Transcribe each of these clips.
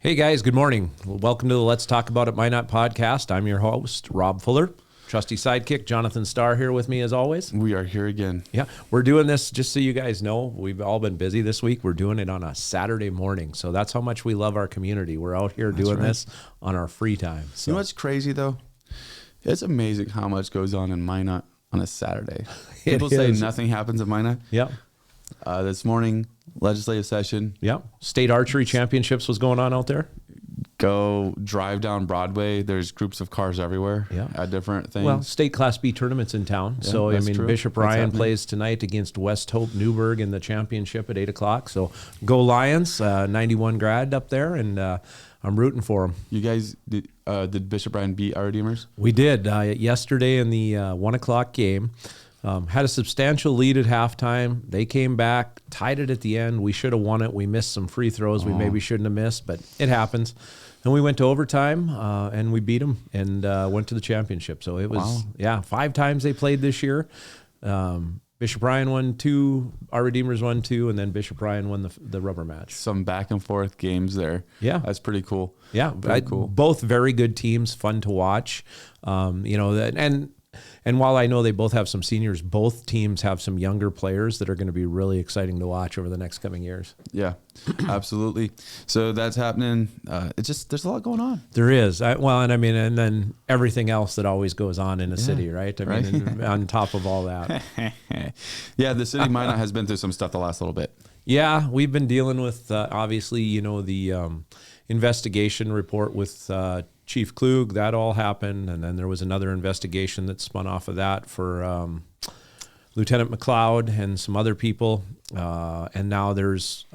Hey guys, good morning. Welcome to the Let's Talk About It Minot podcast. I'm your host, Rob Fuller. Trusty sidekick, Jonathan Starr here with me as always. We are here again. Yeah, we're doing this, just so you guys know, we've all been busy this week. We're doing it on a Saturday morning. So that's how much we love our community. We're out here doing this on our free time. So. You know what's crazy though? It's amazing how much goes on in Minot on a Saturday. People say nothing happens at Minot. Yeah. This morning, legislative session. Yeah. State archery championships was going on out there. Go drive down Broadway. There's groups of cars everywhere at different things. Well, state Class B tournaments in town. Yeah, so, I mean, true. Bishop Ryan plays tonight against West Hope Newburgh in the championship at 8 o'clock. So, go Lions, 91 grad up there, and I'm rooting for them. You guys, did Bishop Ryan beat our Redeemers? We did. Yesterday in the 1 o'clock game. Had a substantial lead at halftime. They came back, tied it at the end. We should have won it. We missed some free throws we maybe shouldn't have missed, but it happens. And we went to overtime, and we beat them and went to the championship. So it was, 5 times they played this year. Bishop Ryan won 2, our Redeemers won 2, and then Bishop Ryan won the rubber match. Some back and forth games there. Yeah. That's pretty cool. Yeah. Very cool. Both very good teams, fun to watch. And while I know they both have some seniors, both teams have some younger players that are going to be really exciting to watch over the next coming years. Yeah, absolutely. So that's happening. It's just, there's a lot going on. There is. And then everything else that always goes on in a city, right? I mean, on top of all that. Yeah, the city of Minot has been through some stuff the last little bit. Yeah, we've been dealing with, obviously, the investigation report with Chief Klug. That all happened. And then there was another investigation that spun off of that for Lieutenant McLeod and some other people. And now there's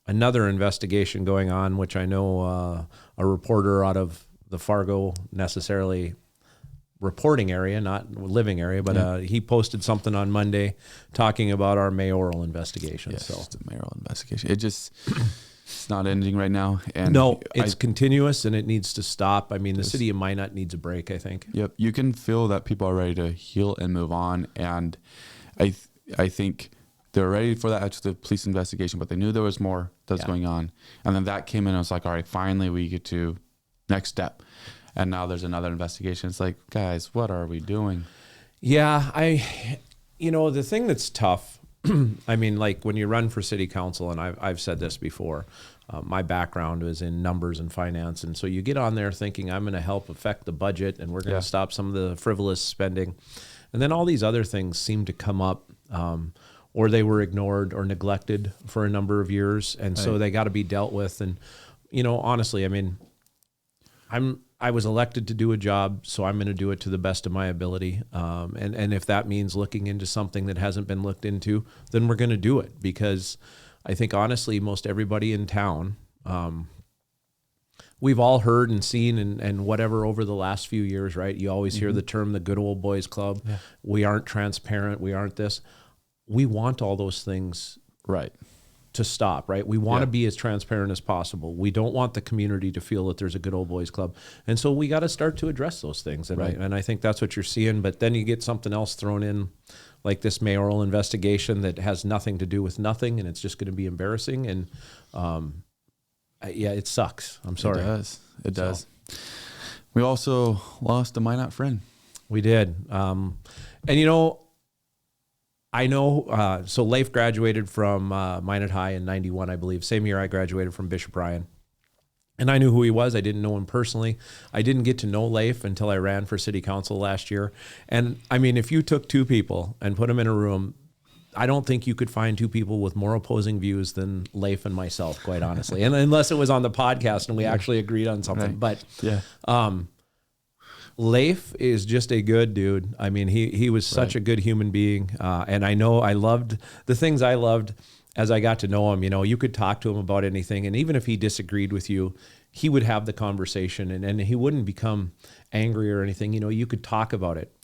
another investigation going on, which I know a reporter out of the Fargo necessarily reporting area, not living area, but he posted something on Monday talking about our mayoral investigation. Yes, so the mayoral investigation. It's not ending right now. And no, it's continuous and it needs to stop. I mean, the city of Minot needs a break, I think. Yep. You can feel that people are ready to heal and move on. And I think they're ready for that actual police investigation, but they knew there was more that's going on. And then that came in and I was like, all right, finally we get to next step. And now there's another investigation. It's like, guys, what are we doing? Yeah, the thing that's tough, I mean, like when you run for city council, and I've said this before, my background is in numbers and finance. And so you get on there thinking I'm going to help affect the budget and we're going to stop some of the frivolous spending. And then all these other things seem to come up, or they were ignored or neglected for a number of years. And so they got to be dealt with. And, honestly, I mean, I was elected to do a job, so I'm going to do it to the best of my ability. And if that means looking into something that hasn't been looked into, then we're going to do it. Because I think, honestly, most everybody in town, we've all heard and seen and whatever over the last few years, right? You always hear the term, the good old boys club. Yeah. We aren't transparent. We aren't this. We want all those things to stop, right? We want to be as transparent as possible. We don't want the community to feel that there's a good old boys club. And so we got to start to address those things. And I think that's what you're seeing. But then you get something else thrown in, like this mayoral investigation that has nothing to do with nothing, and it's just going to be embarrassing. And it sucks. I'm sorry. It does. We also lost a Minot friend. We did. I know, so Leif graduated from Minot High in 91, I believe. Same year I graduated from Bishop Ryan. And I knew who he was. I didn't know him personally. I didn't get to know Leif until I ran for city council last year. And I mean, if you took 2 people and put them in a room, I don't think you could find 2 people with more opposing views than Leif and myself, quite honestly. And unless it was on the podcast and we actually agreed on something. But Leif is just a good dude. I mean, he was such a good human being. And I know I loved the things I loved as I got to know him. You could talk to him about anything. And even if he disagreed with you, he would have the conversation and he wouldn't become angry or anything. You could talk about it.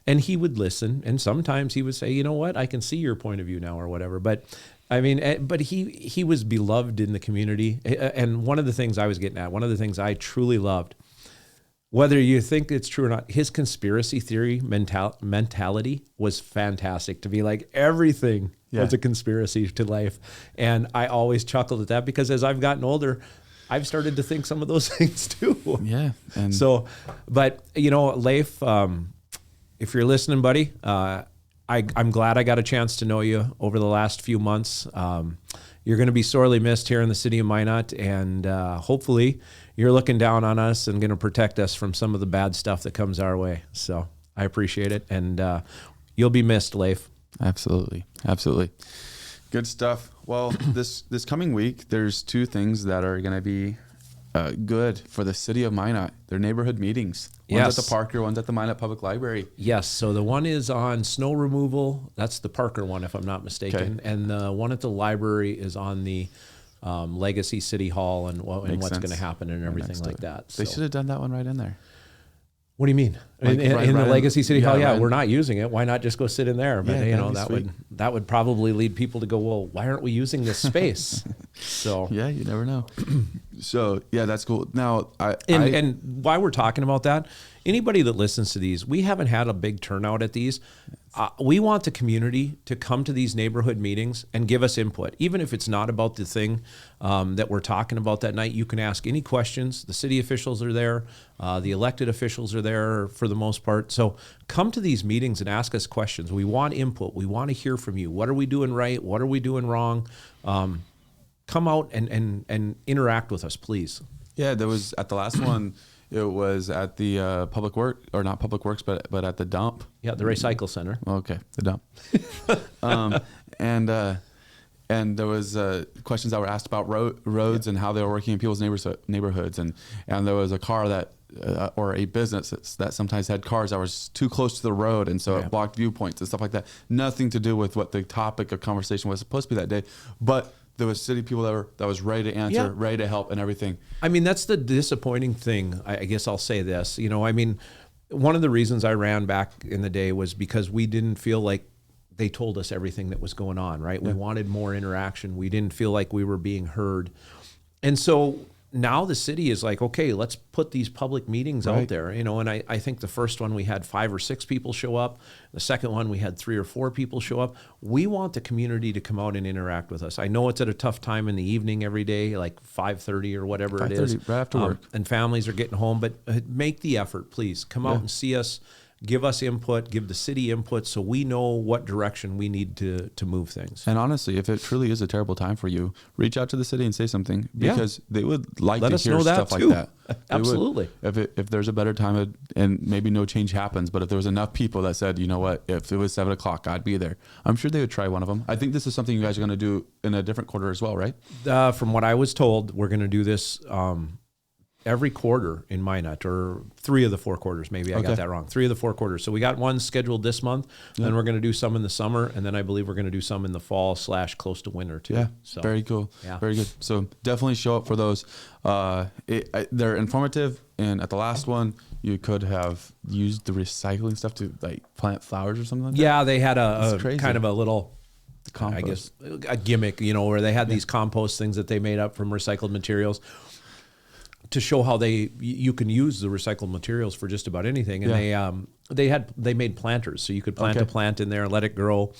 And he would listen. And sometimes he would say, you know what, I can see your point of view now or whatever. But I mean, but he was beloved in the community. And one of the things I was getting at, one of the things I truly loved, whether you think it's true or not, his conspiracy theory mentality was fantastic. To be like, everything was a conspiracy to life. And I always chuckled at that because as I've gotten older, I've started to think some of those things too. Yeah. And So, but Leif, if you're listening, buddy, I'm glad I got a chance to know you over the last few months. You're going to be sorely missed here in the city of Minot, and hopefully you're looking down on us and going to protect us from some of the bad stuff that comes our way. So I appreciate it, and you'll be missed, Leif. Absolutely. Absolutely. Good stuff. Well, this coming week, there's two things that are going to be good for the city of Minot. They're neighborhood meetings. One's Yes. at the Parker, one's at the Minot Public Library. Yes, so the one is on snow removal. That's the Parker one, if I'm not mistaken. Okay. And the one at the library is on the Legacy City Hall and what's Makes going to sense. happen and everything next to like it. that. They So- should have done that one right in there. What do you mean? Like, in right the in- Legacy City Hall? Yeah, right in- we're not using it. Why not just go sit in there? But Yeah, that'd be sweet. that would probably lead people to go, well, why aren't we using this space? So Yeah, you never know. So yeah, that's cool. Now, and while we're talking about that, anybody that listens to these, we haven't had a big turnout at these. We want the community to come to these neighborhood meetings and give us input. Even if it's not about the thing that we're talking about that night, you can ask any questions. The city officials are there. The elected officials are there for the most part. So come to these meetings and ask us questions. We want input. We want to hear from you. What are we doing right? What are we doing wrong? Come out and interact with us, please. yeah, there was at the last one. It was at the public work, or not public works, but at the dump. Yeah, the recycle center. Okay, the dump. And there was questions that were asked about roads and how they were working in people's neighborhoods, and there was a car that or a business that sometimes had cars that was too close to the road, and so it blocked viewpoints and stuff like that. Nothing to do with what the topic of conversation was supposed to be that day, but there was city people that was ready to answer, ready to help, and everything. I mean, that's the disappointing thing. I guess I'll say this. One of the reasons I ran back in the day was because we didn't feel like they told us everything that was going on, right? We wanted more interaction. We didn't feel like we were being heard. And so now the city is like, okay, let's put these public meetings out there, and I think the first one we had 5 or 6 people show up. The second one we had 3 or 4 people show up. We want the community to come out and interact with us. I know it's at a tough time in the evening every day, like 5:30 or whatever it is. 5:30, right after work. And families are getting home, but make the effort, please. Come out and see us. Give us input, give the city input so we know what direction we need to move things. And honestly, if it truly is a terrible time for you, reach out to the city and say something, because they would like Let to us hear know that stuff too. like that. They would. Absolutely. If there's a better time, and maybe no change happens, but if there was enough people that said, you know what, if it was 7 o'clock, I'd be there, I'm sure they would try one of them. I think this is something you guys are going to do in a different quarter as well, right? From what I was told, we're going to do this every quarter in Minot, or 3 of the 4 quarters. Maybe I got that wrong. 3 of the 4 quarters. So we got one scheduled this month, then we're going to do some in the summer, and then I believe we're going to do some in the fall / close to winter too. Yeah, So very cool. Yeah. Very good. So definitely show up for those. They're informative, and at the last one, you could have used the recycling stuff to like plant flowers or something like that. Yeah, they had a It's crazy. kind of a little, Compost. I guess, a gimmick, where they had these compost things that they made up from recycled materials to show how you can use the recycled materials for just about anything. And they made planters, so you could plant a plant in there and let it grow.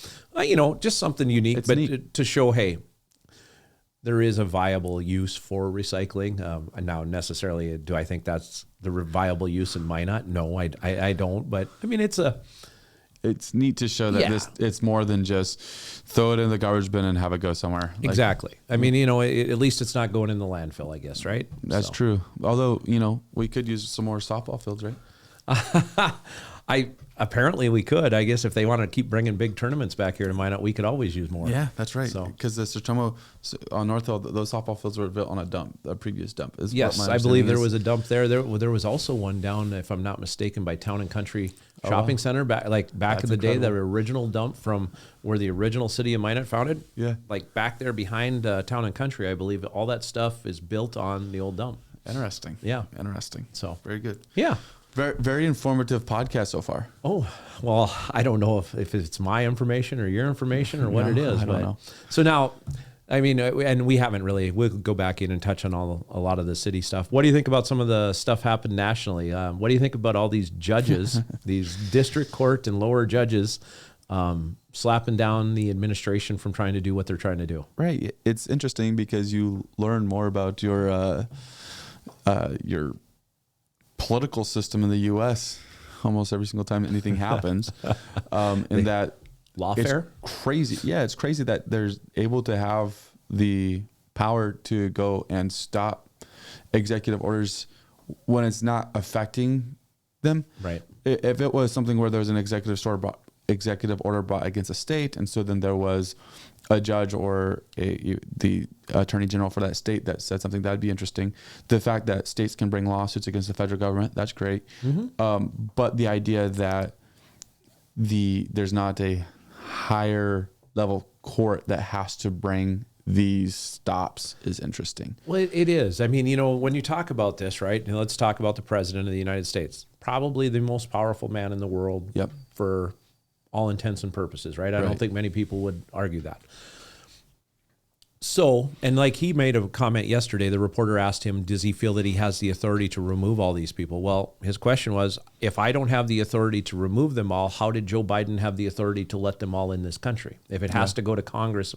Just something unique, It's but neat. to show, hey, there is a viable use for recycling. Now, necessarily, do I think that's the viable use in Minot? No, I don't. But I mean, It's neat to show that it's more than just throw it in the garbage bin and have it go somewhere. Like, exactly. I mean, at least it's not going in the landfill, I guess, right? that's So. true. Although, we could use some more softball fields, right? Apparently we could. I guess if they want to keep bringing big tournaments back here to Minot, we could always use more. Yeah, that's right. So- Because the Sertomo on North Hill, those softball fields were built on a previous dump. Is Yes, what my I believe there understanding was a dump there. There was also one down, if I'm not mistaken, by Town and Country Shopping Center back in That's the day. The incredible. original dump from where the original city of Minot founded. Yeah. Like back there behind Town and Country, I believe all that stuff is built on the old dump. Interesting. Yeah. Interesting. So Very good. yeah. Very, very informative podcast so far. Oh, well, I don't know if it's my information or your information or what No, it is. I don't know. So now, I mean, and we haven't really, we'll go back in and touch on a lot of the city stuff. What do you think about some of the stuff happened nationally? What do you think about all these judges, these district court and lower judges slapping down the administration from trying to do what they're trying to do. Right. It's interesting because you learn more about your political system in the U.S. almost every single time anything happens. In that lawfare, it's crazy. Yeah, it's crazy that they're able to have the power to go and stop executive orders when it's not affecting them. Right. If it was something where there was an executive order brought against a state, and so then there was a judge or the attorney general for that state that said something, that'd be interesting. The fact that states can bring lawsuits against the federal government, that's great. But the idea that there's not a higher level court that has to bring these stops is interesting. Well, it is. I mean, when you talk about this, right, let's talk about the president of the United States, probably the most powerful man in the world. Yep. For all intents and purposes, right? I don't think many people would argue that. So, and like he made a comment yesterday, the reporter asked him, does he feel that he has the authority to remove all these people? Well, his question was, if I don't have the authority to remove them all, how did Joe Biden have the authority to let them all in this country? If it has to go to Congress,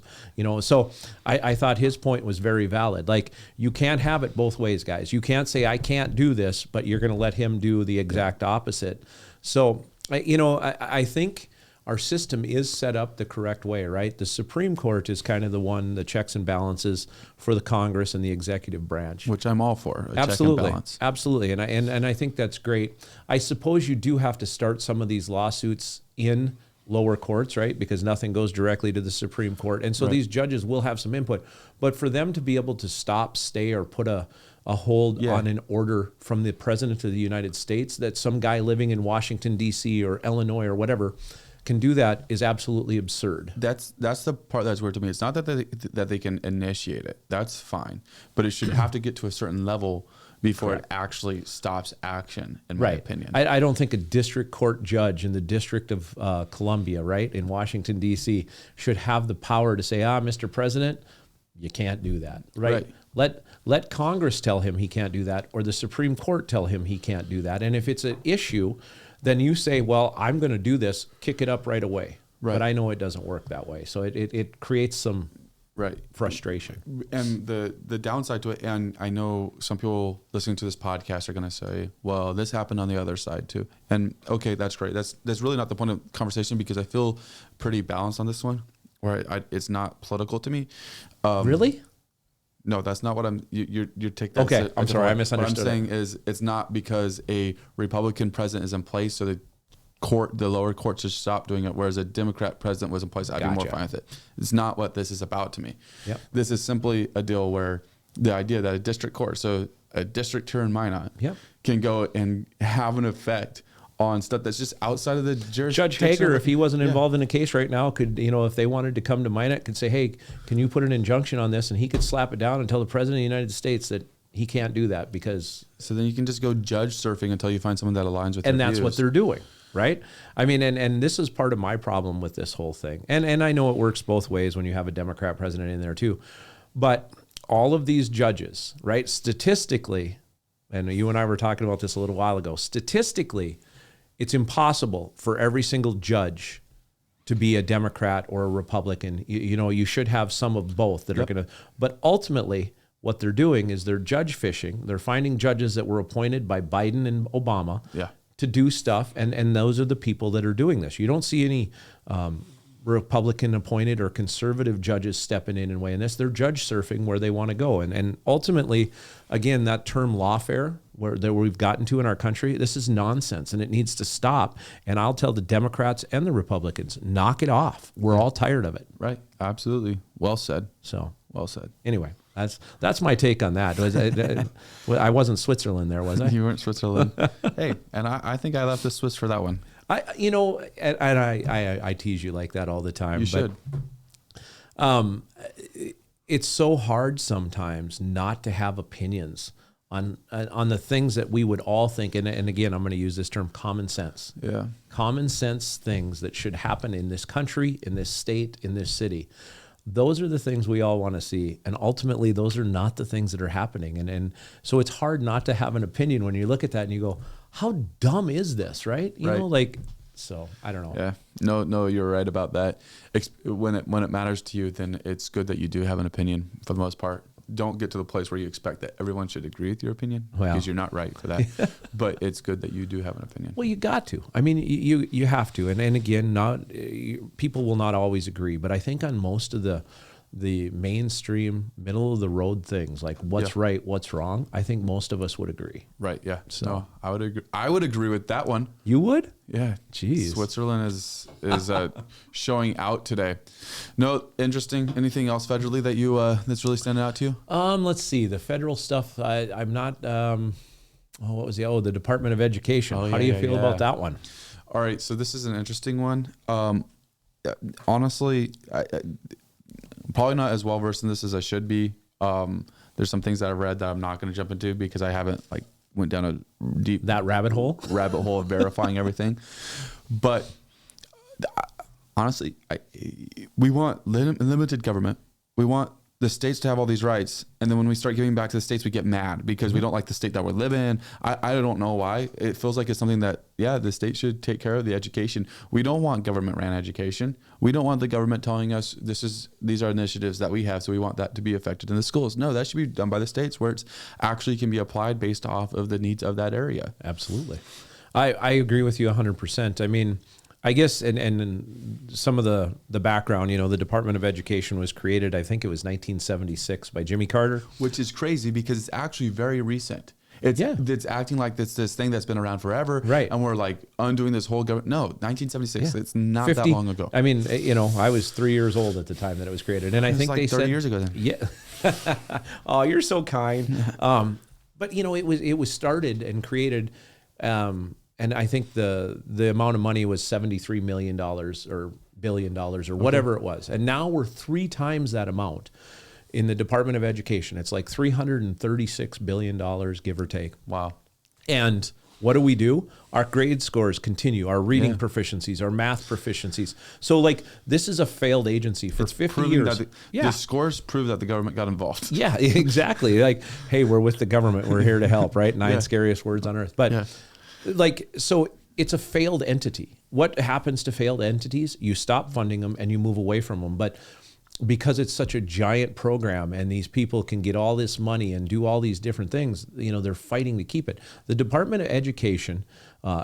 so I thought his point was very valid. Like, you can't have it both ways, guys. You can't say, I can't do this, but you're going to let him do the exact opposite. So, I think our system is set up the correct way, right? The Supreme Court is kind of the checks and balances for the Congress and the executive branch. Which I'm all for. Absolutely. Check and balance. Absolutely. And I think that's great. I suppose you do have to start some of these lawsuits in lower courts, right? Because nothing goes directly to the Supreme Court. And so these judges will have some input. But for them to be able to stop, stay, or put a hold on an order from the President of the United States that some guy living in Washington, D.C. or Illinois or whatever can do, that is absolutely absurd. That's the part that's weird to me. It's not that they can initiate it. That's fine. But it should have to get to a certain level before it actually stops action, in my opinion. I don't think a district court judge in the District of Columbia, right, in Washington, D.C., should have the power to say, Mr. President, you can't do that, right? Let Congress tell him he can't do that, or the Supreme Court tell him he can't do that. And if it's an issue, then you say, well, I'm going to do this, kick it up right away. Right. But I know it doesn't work that way. So it creates some frustration. And the downside to it, and I know some people listening to this podcast are going to say, well, this happened on the other side too. And okay, that's great. That's really not the point of conversation, because I feel pretty balanced on this one, where it's not political to me. Really? No, that's not what you take that. Okay, I'm sorry, I misunderstood. What I'm saying is, it's not because a Republican president is in place, so the lower court should stop doing it, whereas a Democrat president was in place. I'd be more fine with it. It's not what this is about to me. Yep. This is simply a deal where the idea that a district court, so a district here in Minot, can go and have an effect on stuff that's just outside of the jurisdiction. Judge Hager, if he wasn't involved in a case right now, could, if they wanted to come to Minot, could say, hey, can you put an injunction on this? And he could slap it down and tell the President of the United States that he can't do that, because... So then you can just go judge surfing until you find someone that aligns with your views. And that's what they're doing, right? I mean, and this is part of my problem with this whole thing. And I know it works both ways when you have a Democrat president in there too. But all of these judges, right, statistically, and you and I were talking about this a little while ago, statistically, it's impossible for every single judge to be a Democrat or a Republican. You should have some of both that are going to, but ultimately what they're doing is they're judge fishing. They're finding judges that were appointed by Biden and Obama to do stuff. And those are the people that are doing this. You don't see any Republican appointed or conservative judges stepping in and weighing this. They're judge surfing where they want to go. And ultimately, again, that term lawfare that we've gotten to in our country, this is nonsense, and it needs to stop. And I'll tell the Democrats and the Republicans, knock it off. We're all tired of it. Right. Absolutely. Well said. So well said. Anyway, that's my take on that. I wasn't Switzerland there, was I? You weren't Switzerland. Hey, and I think I left the Swiss for that one. I tease you like that all the time. You should. It's so hard sometimes not to have opinions on the things that we would all think, and again, I'm going to use this term, common sense. Yeah. Common sense things that should happen in this country, in this state, in this city. Those are the things we all want to see. And ultimately, those are not the things that are happening. And so it's hard not to have an opinion when you look at that and you go, how dumb is this, right? You know, like, So I don't know. Yeah, no, you're right about that. When it matters to you, then it's good that you do have an opinion for the most part. Don't get to the place where you expect that everyone should agree with your opinion, because you're not right for that. But it's good that you do have an opinion. Well, you got to. I mean, you have to. And again, people will not always agree, but I think on most of the mainstream, middle of the road things, like what's right, what's wrong, I think most of us would agree. Right. Yeah. So no, I would agree. I would agree with that one. You would? Yeah. Jeez. Switzerland is showing out today. No, interesting. Anything else federally that you that's really standing out to you? Let's see. The federal stuff. I'm not. What was the Department of Education? How do you feel about that one? All right. So this is an interesting one. Honestly, I probably not as well versed in this as I should be. There's some things that I've read that I'm not going to jump into because I haven't went down a deep rabbit hole of verifying everything. But honestly, we want limited government. We want the states to have all these rights, and then when we start giving back to the states, we get mad because we don't like the state that we live in. I don't know why. It feels like it's something that the state should take care of the education. We don't want government ran education. We don't want the government telling us these are initiatives that we have, so we want that to be affected in the schools. No, that should be done by the states where it's actually can be applied based off of the needs of that area. Absolutely. I agree with you 100%. I mean, I guess, and some of the background, the Department of Education was created, I think it was 1976 by Jimmy Carter. Which is crazy because it's actually very recent. It's acting like this thing that's been around forever. Right. And we're undoing this whole government. No, 1976. Yeah. It's not 50, that long ago. I mean, I was 3 years old at the time that it was created. And I think they 30 said, years ago then. Yeah. Oh, you're so kind. But it was started and created, and I think the amount of money was $73 million or $1 billion or whatever it was. And now we're 3 times that amount in the Department of Education. It's like $336 billion, give or take. Wow. And what do? Our grade scores continue, our reading proficiencies, our math proficiencies. So this is a failed agency for 50 years. The scores prove that the government got involved. Yeah, exactly. Hey, we're with the government. We're here to help, right? 9 scariest words on earth. But so it's a failed entity. What happens to failed entities? You stop funding them and you move away from them. But because it's such a giant program and these people can get all this money and do all these different things, they're fighting to keep it. The Department of Education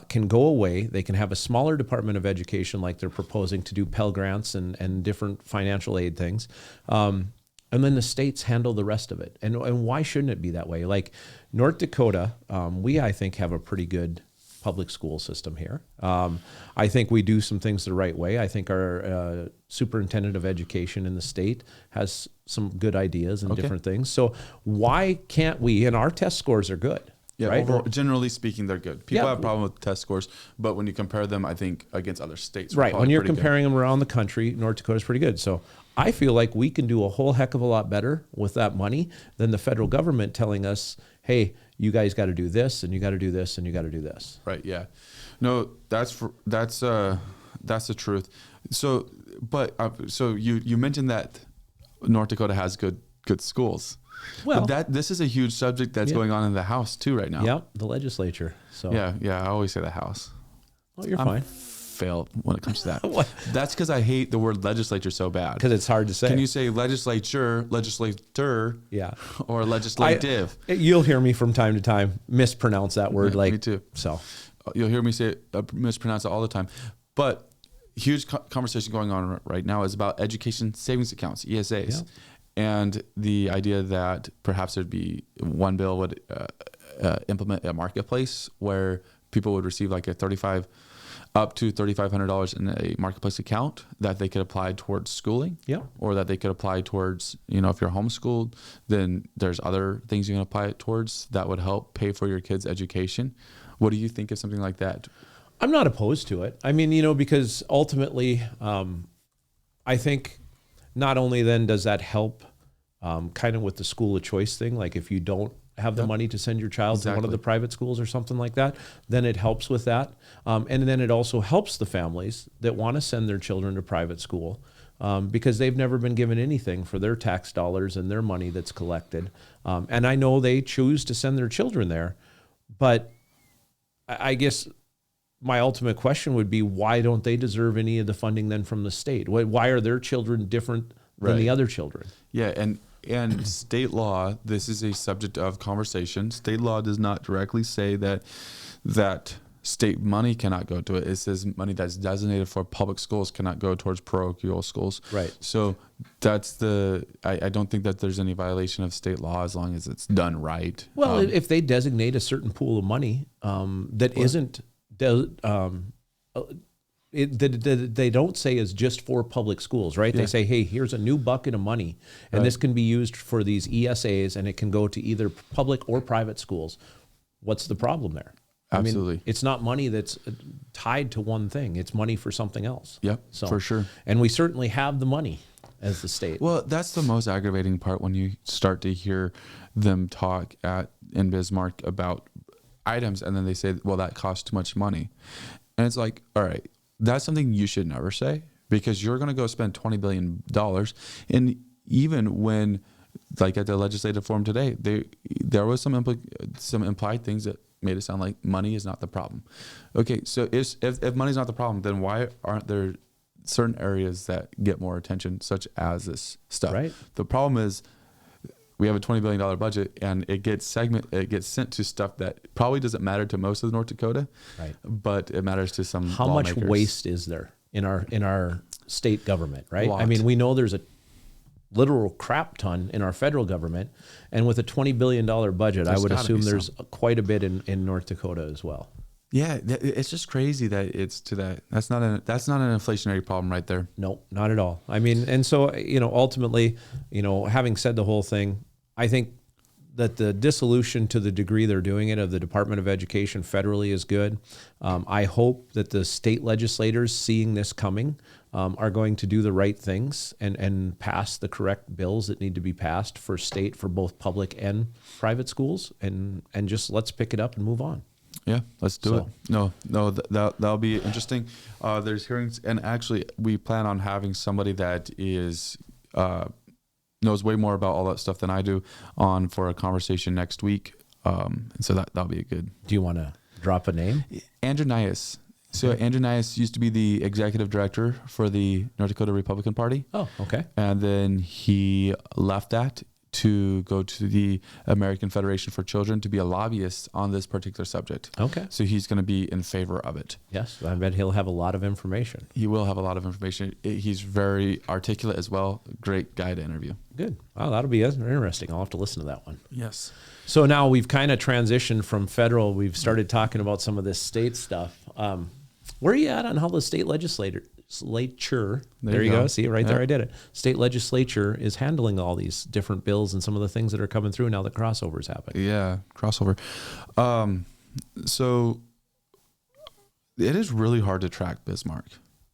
can go away. They can have a smaller Department of Education like they're proposing to do Pell Grants and different financial aid things. And then the states handle the rest of it. And why shouldn't it be that way? North Dakota, I think, have a pretty good public school system here. I think we do some things the right way. I think our superintendent of education in the state has some good ideas and different things. So why can't we? And our test scores are good. Yeah, right? Overall, generally speaking, they're good. People have a problem with test scores, but when you compare them, I think, against other states, right? When you're comparing them around the country, North Dakota's pretty good. So I feel like we can do a whole heck of a lot better with that money than the federal government telling us, hey, you guys got to do this, and you got to do this, and you got to do this. Right. Yeah. No, that's the truth. So, so you mentioned that North Dakota has good schools. Well, but this is a huge subject that's going on in the House too right now. Yep, the legislature. So yeah, I always say the House. Oh, you're fine. Fail when it comes to that. That's because I hate the word legislature so bad. Because it's hard to say. Can you say legislature, or legislative? You'll hear me from time to time mispronounce that word. Me too. So you'll hear me say mispronounce it all the time. But huge conversation going on right now is about education savings accounts, ESAs. Yeah. And the idea that perhaps there'd be one bill would implement a marketplace where people would receive up to $3,500 in a marketplace account that they could apply towards schooling. Yeah. Or that they could apply towards, if you're homeschooled, then there's other things you can apply it towards that would help pay for your kids' education. What do you think of something like that? I'm not opposed to it. I mean, because ultimately, I think not only then does that help kind of with the school of choice thing, like if you don't have the money to send your child to one of the private schools or something like that, then it helps with that. And then it also helps the families that want to send their children to private school because they've never been given anything for their tax dollars and their money that's collected. And I know they choose to send their children there, but I guess my ultimate question would be, why don't they deserve any of the funding then from the state? Why are their children different than the other children? Yeah, and state law, this is a subject of conversation. State law does not directly say that state money cannot go to it. It says money that's designated for public schools cannot go towards parochial schools. Right. So that's I don't think that there's any violation of state law as long as it's done right. Well, if they designate a certain pool of money that isn't, they don't say is just for public schools, right? Yeah. They say, hey, here's a new bucket of money, and this can be used for these ESAs, and it can go to either public or private schools. What's the problem there? Absolutely. I mean, it's not money that's tied to one thing. It's money for something else. Yep, for sure. And we certainly have the money as the state. Well, that's the most aggravating part when you start to hear them talk in Bismarck about items, and then they say, well, that costs too much money. And it's like, all right, that's something you should never say, because you're going to go spend $20 billion. And even when, like at the legislative forum today, there was some implied things that made it sound like money is not the problem. Okay, so if money's not the problem, then why aren't there certain areas that get more attention, such as this stuff? Right. The problem is we have a $20 billion budget, and it gets sent to stuff that probably doesn't matter to most of North Dakota, right? But it matters to some. How much lawmakers. waste is there in our state government, right? Lot. I mean, we know there's a literal crap ton in our federal government, and with a $20 billion budget, I would assume there's quite a bit in North Dakota as well. Yeah, it's just crazy that it's to that. That's not an inflationary problem right there. No, not at all. I mean, and so, ultimately, having said the whole thing, I think that the dissolution, to the degree they're doing it, of the Department of Education federally is good. I hope that the state legislators, seeing this coming, are going to do the right things and pass the correct bills that need to be passed for both public and private schools, and just let's pick it up and move on. Yeah, let's do it. No, that'll be interesting. There's hearings, and actually we plan on having somebody that is knows way more about all that stuff than I do on for a conversation next week. And so that'll be a good. Do you want to drop a name? Andrew Nias. So Andrew Nias used to be the executive director for the North Dakota Republican Party. Oh, okay. And then he left that to go to the American Federation for Children to be a lobbyist on this particular subject. Okay. So he's going to be in favor of it. Yes, I bet he'll have a lot of information. He will have a lot of information. He's very articulate as well. Great guy to interview. Good. Well, that'll be interesting. I'll have to listen to that one. Yes. So now we've kind of transitioned from federal. We've started talking about some of this state stuff. Where are you at on how the state legislature, there you go. See, right there, I did it. State legislature is handling all these different bills and some of the things that are coming through now that crossovers happen. Yeah, crossover. So it is really hard to track Bismarck.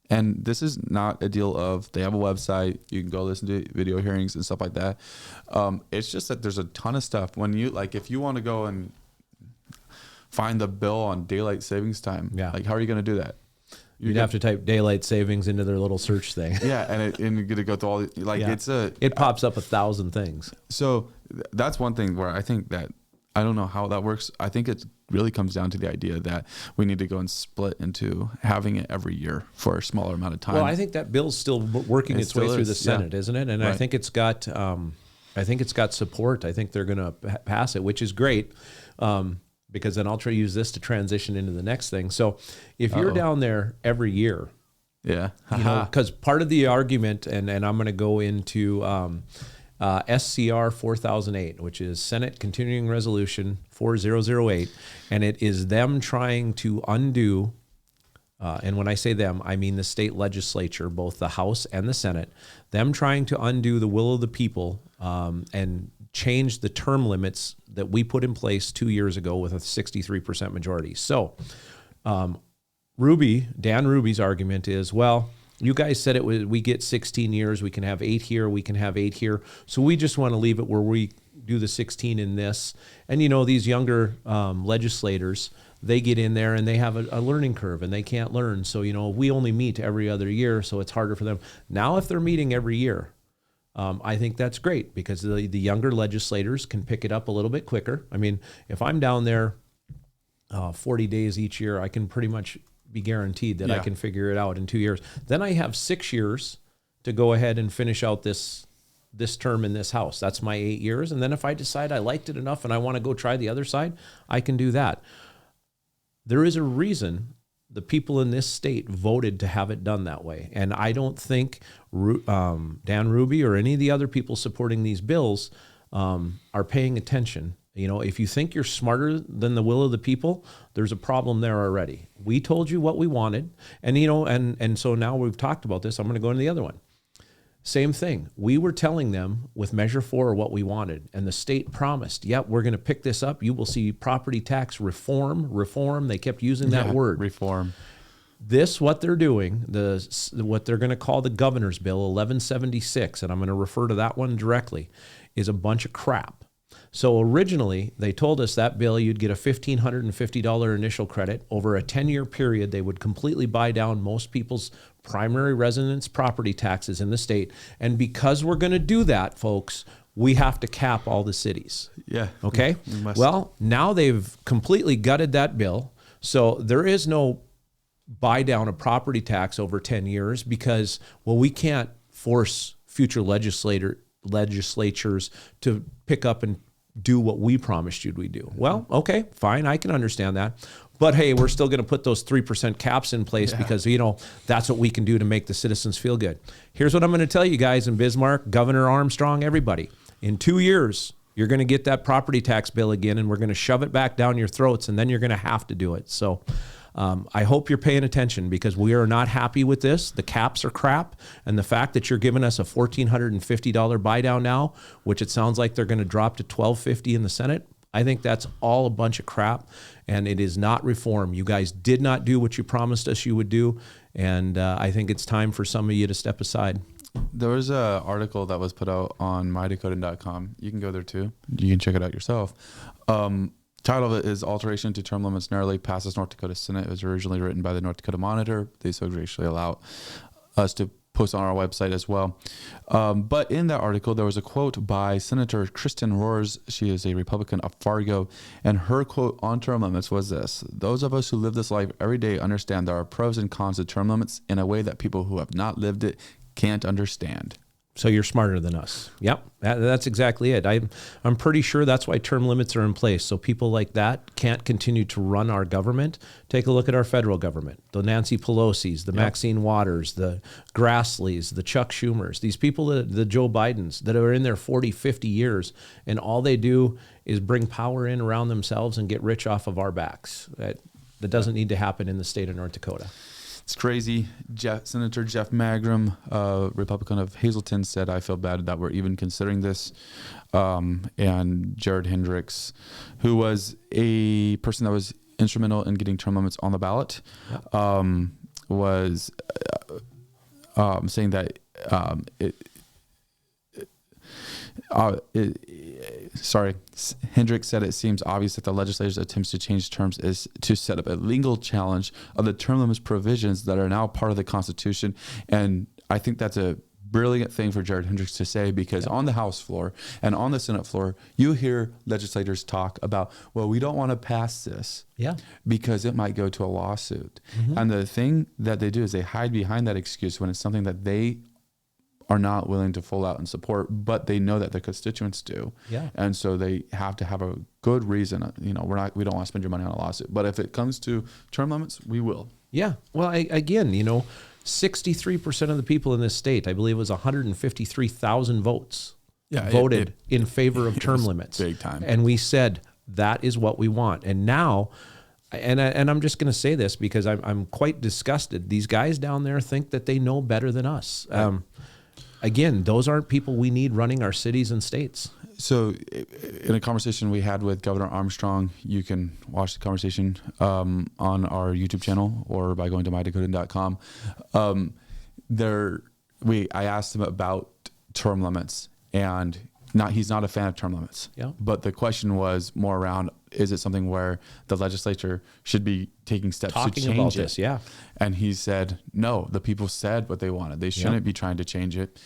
And this is not a deal of they have a website, you can go listen to video hearings and stuff like that. It's just that there's a ton of stuff. When you, like, if you want to go and find the bill on daylight savings time, like, how are you going to do that? You'd have to type daylight savings into their little search thing. Yeah, and you're going to go through all the, like, it pops up 1,000 things. So that's one thing where I think that, I don't know how that works. I think it really comes down to the idea that we need to go and split into having it every year for a smaller amount of time. Well, I think that bill's still working its way through the Senate, isn't it? And right. I think it's got support. I think they're going to pass it, which is great. Because then I'll try to use this to transition into the next thing. So if you're down there every year, because part of the argument, and I'm going to go into SCR 4008, which is Senate Continuing Resolution 4008, and it is them trying to undo, and when I say them, I mean the state legislature, both the House and the Senate, them trying to undo the will of the people and change the term limits that we put in place 2 years ago with a 63% majority. So Dan Ruby's argument is, well, you guys said we get 16 years, we can have 8 here, we can have 8 here. So we just want to leave it where we do the 16 in this. And, these younger legislators, they get in there and they have a learning curve and they can't learn. So, we only meet every other year, so it's harder for them. Now, if they're meeting every year, I think that's great because the younger legislators can pick it up a little bit quicker. I mean, if I'm down there 40 days each year, I can pretty much be guaranteed that I Yeah. can figure it out in 2 years. Then I have 6 years to go ahead and finish out this term in this house. That's my 8 years. And then if I decide I liked it enough and I want to go try the other side, I can do that. There is a reason the people in this state voted to have it done that way. And I don't think Dan Ruby or any of the other people supporting these bills are paying attention. You know, if you think you're smarter than the will of the people, there's a problem there already. We told you what we wanted. And, you know, and so now we've talked about this. I'm going to go into the other one. Same thing. We were telling them with Measure 4 what we wanted, and the state promised, yep, we're going to pick this up. You will see property tax reform. They kept using that word. Reform. This, what they're doing, what they're going to call the governor's bill, 1176, and I'm going to refer to that one directly, is a bunch of crap. So originally, they told us that bill, you'd get a $1,550 initial credit. Over a 10-year period, they would completely buy down most people's primary residence property taxes in the state. And because we're going to do that, folks, we have to cap all the cities. Yeah. Okay? Well, now they've completely gutted that bill. So there is no buy down of property tax over 10 years because, well, we can't force future legislatures to pick up and do what we promised you we'd do. Well, okay, fine. I can understand that. But hey, we're still going to put those 3% caps in place because, you know, that's what we can do to make the citizens feel good. Here's what I'm going to tell you guys in Bismarck, Governor Armstrong, everybody. In 2 years, you're going to get that property tax bill again, and we're going to shove it back down your throats, and then you're going to have to do it. So I hope you're paying attention because we are not happy with this. The caps are crap. And the fact that you're giving us a $1,450 buy down now, which it sounds like they're going to drop to $1,250 in the Senate, I think that's all a bunch of crap. And it is not reform. You guys did not do what you promised us you would do. And I think it's time for some of you to step aside. There was an article that was put out on mydakotan.com. You can go there too. You can check it out yourself. Title of it is Alteration to Term Limits Narrowly Passes North Dakota Senate. It was originally written by the North Dakota Monitor. They so graciously allow us to post on our website as well. But in that article, there was a quote by Senator Kristen Rohrs. She is a Republican of Fargo. And her quote on term limits was this: "Those of us who live this life every day understand there are pros and cons to term limits in a way that people who have not lived it can't understand." So you're smarter than us. Yep, that's exactly it. I'm pretty sure that's why term limits are in place. So people like that can't continue to run our government. Take a look at our federal government. The Nancy Pelosi's, the Maxine Waters, the Grassleys, the Chuck Schumers, these people, the Joe Bidens that are in there 40, 50 years, and all they do is bring power in around themselves and get rich off of our backs. That doesn't need to happen in the state of North Dakota. It's crazy. Senator Jeff Magrum, Republican of Hazleton, said, "I feel bad that we're even considering this." And Jared Hendricks, who was a person that was instrumental in getting term limits on the ballot, was saying that Hendricks said it seems obvious that the legislature's attempts to change terms is to set up a legal challenge of the term limits provisions that are now part of the Constitution. And I think that's a brilliant thing for Jared Hendricks to say, because on the House floor and on the Senate floor, you hear legislators talk about, well, we don't want to pass this because it might go to a lawsuit. And the thing that they do is they hide behind that excuse when it's something that they are not willing to full out and support, but they know that their constituents do. And so they have to have a good reason. You know, we don't want to spend your money on a lawsuit, but if it comes to term limits, we will. Yeah. Well, again, you know, 63% of the people in this state, I believe it was 153,000 votes, voted in favor of term limits. Big time. And we said, that is what we want. And now, and I'm just going to say this because I'm quite disgusted. These guys down there think that they know better than us. Again, those aren't people we need running our cities and states. So in a conversation we had with Governor Armstrong, you can watch the conversation on our YouTube channel or by going to mydakotan.com. I asked him about term limits, and he's not a fan of term limits. But the question was more around, is it something where the legislature should be taking steps to change it? And he said, no, the people said what they wanted. They shouldn't be trying to change it.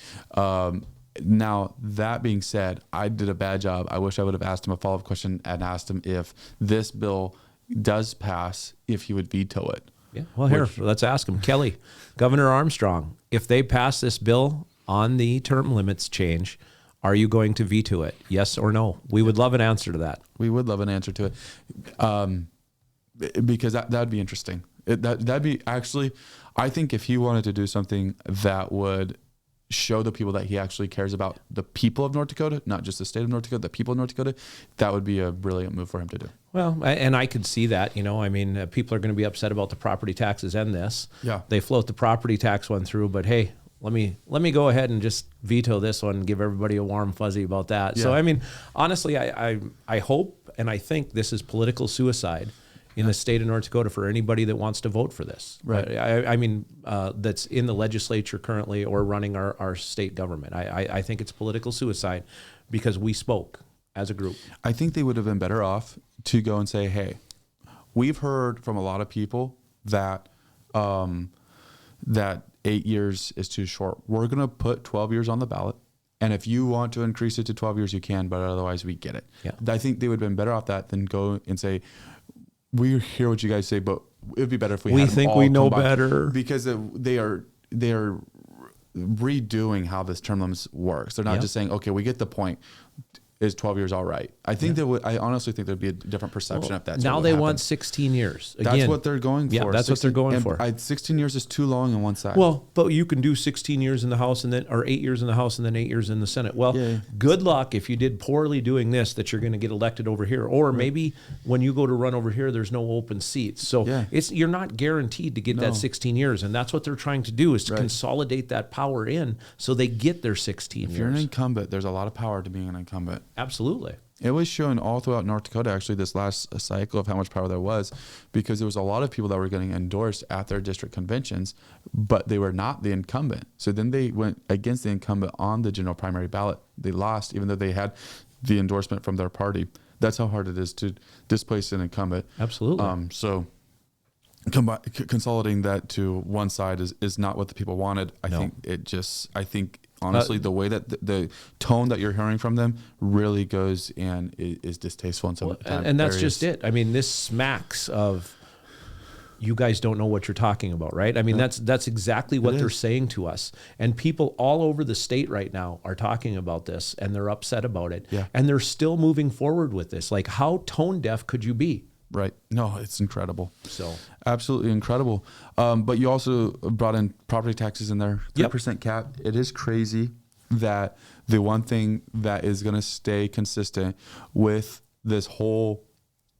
Now, that being said, I did a bad job. I wish I would have asked him a follow-up question and asked him if this bill does pass, if he would veto it. Yeah. Well, here, let's ask him. Kelly, Governor Armstrong, if they pass this bill on the term limits change, are you going to veto it? Yes or no? We would love an answer to that. We would love an answer to it, because that'd be interesting. That'd be actually, I think if he wanted to do something that would show the people that he actually cares about the people of North Dakota, not just the state of North Dakota, the people of North Dakota, that would be a brilliant move for him to do. Well, and I could see that, I mean, people are going to be upset about the property taxes and this. Yeah. They float the property tax one through, but hey, let me go ahead and just veto this one and give everybody a warm fuzzy about that. Yeah. So, I mean, honestly, I hope and I think this is political suicide in the state of North Dakota for anybody that wants to vote for this. Right. I mean, that's in the legislature currently or running our state government. I think it's political suicide because we spoke as a group. I think they would have been better off to go and say, hey, we've heard from a lot of people that that 8 years is too short. We're going to put 12 years on the ballot. And if you want to increase it to 12 years, you can, but otherwise we get it. Yeah. I think they would have been better off that than go and say, we hear what you guys say, but it would be better if we think we know better, because they are redoing how this term limits works. They're not just saying, okay, we get the point. Is 12 years all right? I think I honestly think there'd be a different perception if that's now they want 16 years. Again, that's what they're going for. Yeah, that's 16, what they're going for. 16 years is too long on one side. Well, but you can do 16 years in the House or 8 years in the House and then 8 years in the Senate. Well, good luck if you did poorly doing this, that you're going to get elected over here. Or maybe when you go to run over here, there's no open seats. So you're not guaranteed to get that 16 years. And that's what they're trying to do, is to consolidate that power in so they get their 16 years. If you're an incumbent, there's a lot of power to being an incumbent. Absolutely. It was shown all throughout North Dakota, actually, this last cycle of how much power there was, because there was a lot of people that were getting endorsed at their district conventions, but they were not the incumbent. So then they went against the incumbent on the general primary ballot. They lost, even though they had the endorsement from their party. That's how hard it is to displace an incumbent. Absolutely. So consolidating that to one side is not what the people wanted. I think honestly, the way that the tone that you're hearing from them really goes and is distasteful in some times. And that's just it. I mean, this smacks of, you guys don't know what you're talking about, right? I mean, that's exactly what they're saying to us. And people all over the state right now are talking about this, and they're upset about it. Yeah. And they're still moving forward with this. Like, how tone deaf could you be? Right. No, it's incredible. So absolutely incredible. But you also brought in property taxes in there, 3% cap. It is crazy that the one thing that is going to stay consistent with this whole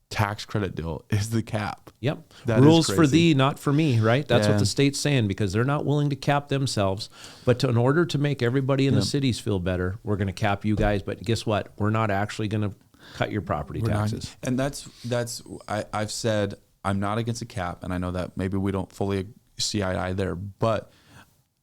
tax credit deal is the cap. Yep. Rules for thee, not for me, right? That's what the state's saying, because they're not willing to cap themselves. But in order to make everybody in the cities feel better, we're going to cap you guys. But guess what? We're not actually going to cut your property taxes. And that's I've said I'm not against a cap, and I know that maybe we don't fully see eye to eye there, but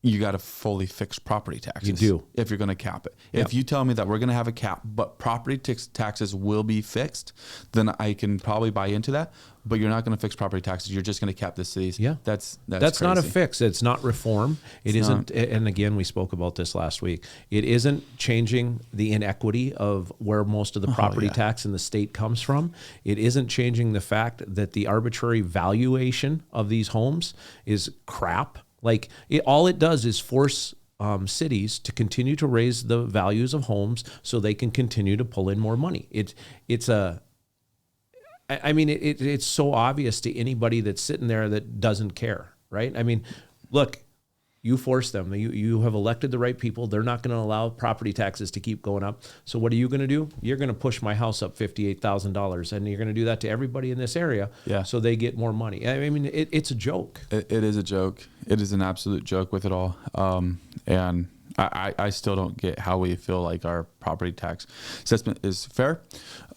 you got to fully fix property taxes. You do. If you're going to cap it. Yep. If you tell me that we're going to have a cap, but property taxes will be fixed, then I can probably buy into that. But you're not going to fix property taxes. You're just going to cap the cities. Yeah. That's not a fix. It's not reform. It isn't. And again, we spoke about this last week. It isn't changing the inequity of where most of the property tax in the state comes from. It isn't changing the fact that the arbitrary valuation of these homes is crap. Like, all it does is force cities to continue to raise the values of homes so they can continue to pull in more money. It's so obvious to anybody that's sitting there that doesn't care, right? I mean, look, you force them. You have elected the right people. They're not going to allow property taxes to keep going up. So what are you going to do? You're going to push my house up $58,000, and you're going to do that to everybody in this area so they get more money. I mean, it's a joke. It is a joke. It is an absolute joke with it all. And I still don't get how we feel like our property tax assessment is fair,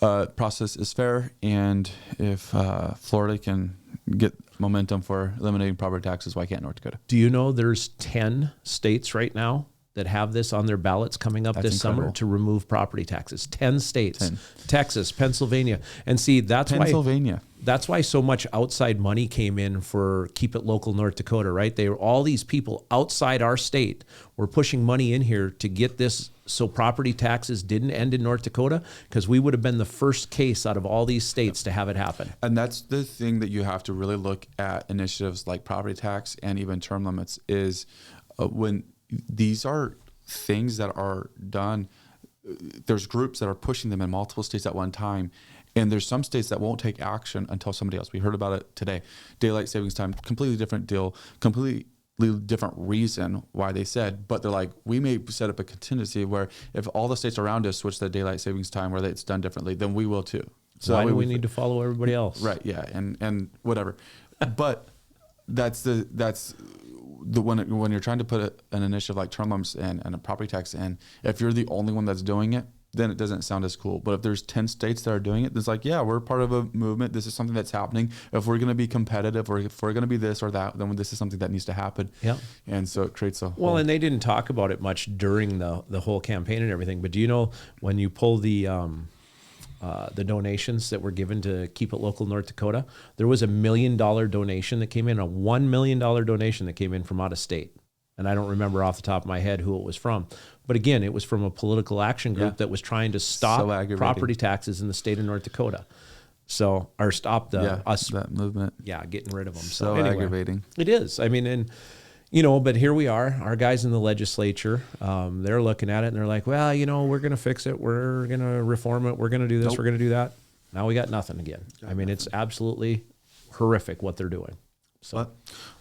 process is fair, and if Florida can get momentum for eliminating property taxes, why can't North Dakota? Do you know there's 10 states right now that have this on their ballots coming up That's this summer incredible. to remove property taxes. 10 states, 10. Texas, Pennsylvania. And see, Pennsylvania. that's why so much outside money came in for Keep It Local North Dakota, right? They were all these people outside our state were pushing money in here to get this so property taxes didn't end in North Dakota, because we would have been the first case out of all these states to have it happen. And that's the thing that you have to really look at initiatives like property tax and even term limits is when these are things that are done, there's groups that are pushing them in multiple states at one time. And there's some states that won't take action until somebody else. We heard about it today. Daylight savings time, completely different deal, completely different reason why they said, but they're like, we may set up a contingency where if all the states around us switch to daylight savings time where it's done differently, then we will too. So why do we need to follow everybody else? Right. Yeah. And whatever. But that's the when you're trying to put an initiative like term limits and a property tax in, if you're the only one that's doing it, then it doesn't sound as cool. But if there's 10 states that are doing it, it's like, yeah, we're part of a movement. This is something that's happening. If we're going to be competitive or if we're going to be this or that, then this is something that needs to happen. Yeah. And so it creates a whole... Well, and they didn't talk about it much during the whole campaign and everything. But do you know when you pull the donations that were given to Keep It Local North Dakota, there was $1 million donation that came in, a $1 million donation that came in from out of state. And I don't remember off the top of my head who it was from. But again, it was from a political action group that was trying to stop property taxes in the state of North Dakota. So, or stop that movement. Yeah, getting rid of them. So anyway, aggravating. It is. I mean, and but here we are, our guys in the legislature, they're looking at it and they're like, well, we're going to fix it. We're going to reform it. We're going to do this. We're going to do that. Now we got nothing again. It's absolutely horrific what they're doing. So,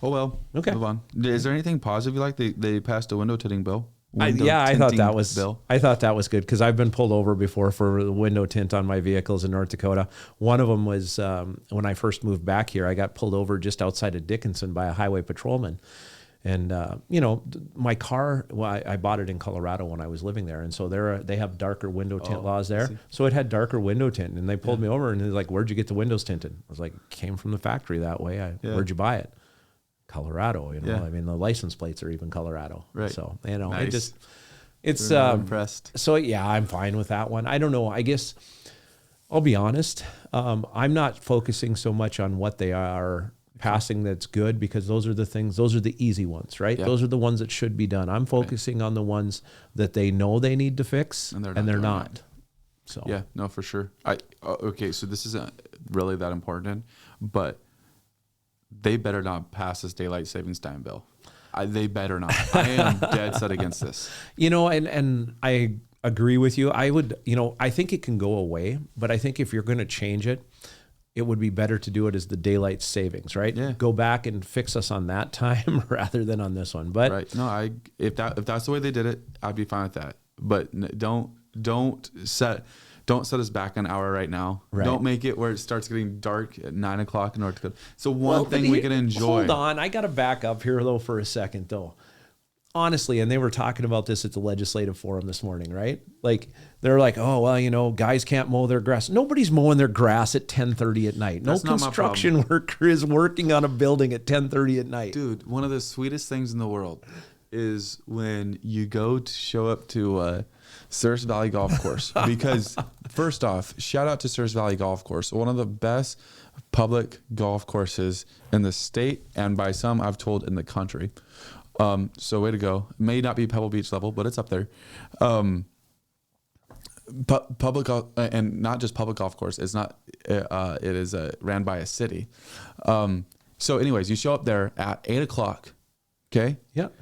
okay. Move on. Is there anything positive you like? They passed a window tinting bill. I thought that was good because I've been pulled over before for the window tint on my vehicles in North Dakota. One of them was when I first moved back here, I got pulled over just outside of Dickinson by a highway patrolman. And, my car, I bought it in Colorado when I was living there. And so they have darker window tint laws there. So it had darker window tint. And they pulled me over and they're like, where'd you get the windows tinted? I was like, came from the factory that way. Where'd you buy it? Colorado, the license plates are even Colorado. Right. So, nice. it's impressed. So yeah, I'm fine with that one. I don't know. I guess I'll be honest. I'm not focusing so much on what they are passing that's good, because those are the easy ones, right? Yeah. Those are the ones that should be done. I'm focusing on the ones that they know they need to fix and they're not. So yeah, no, for sure. Okay, so this isn't really that important, but they better not pass this daylight savings time bill. They better not. I am dead set against this. And I agree with you. I would, I think it can go away, but I think if you're going to change it, it would be better to do it as the daylight savings, right? Yeah. Go back and fix us on that time rather than on this one. But right. No, if that's the way they did it, I'd be fine with that. But don't set us back an hour right now. Right. Don't make it where it starts getting dark at 9 o'clock in North Dakota. So one thing we can enjoy. Hold on. I got to back up here though for a second though. Honestly, and they were talking about this at the legislative forum this morning, right? Like they're like, oh, well, guys can't mow their grass. Nobody's mowing their grass at 10:30 at night. No construction worker is working on a building at 10:30 at night. Dude, one of the sweetest things in the world is when you go to show up to Surrey Valley Golf Course. Because first off, shout out to Surrey Valley Golf Course, one of the best public golf courses in the state, and by some I've told in the country. So way to go. May not be Pebble Beach level, but it's up there. Public and not just public golf course. It's not. It is ran by a city. So, anyways, you show up there at 8 o'clock. Okay. Yep.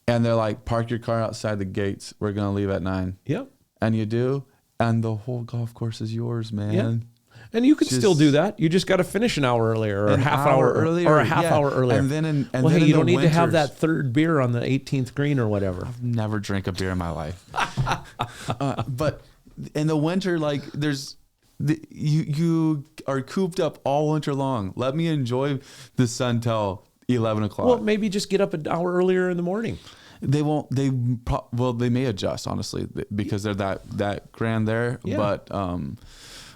And they're like, park your car outside the gates. We're gonna leave at 9. Yep. And you do, and the whole golf course is yours, man. Yep. And you could still do that. You just got to finish an hour earlier, or a half hour earlier, or a half hour earlier. And then, you don't need to have that third beer on the 18th green or whatever. I've never drank a beer in my life. But in the winter, like you are cooped up all winter long. Let me enjoy the sun till 11 o'clock. Well, maybe just get up an hour earlier in the morning. They won't. They may adjust honestly because they're that grand there. Yeah. But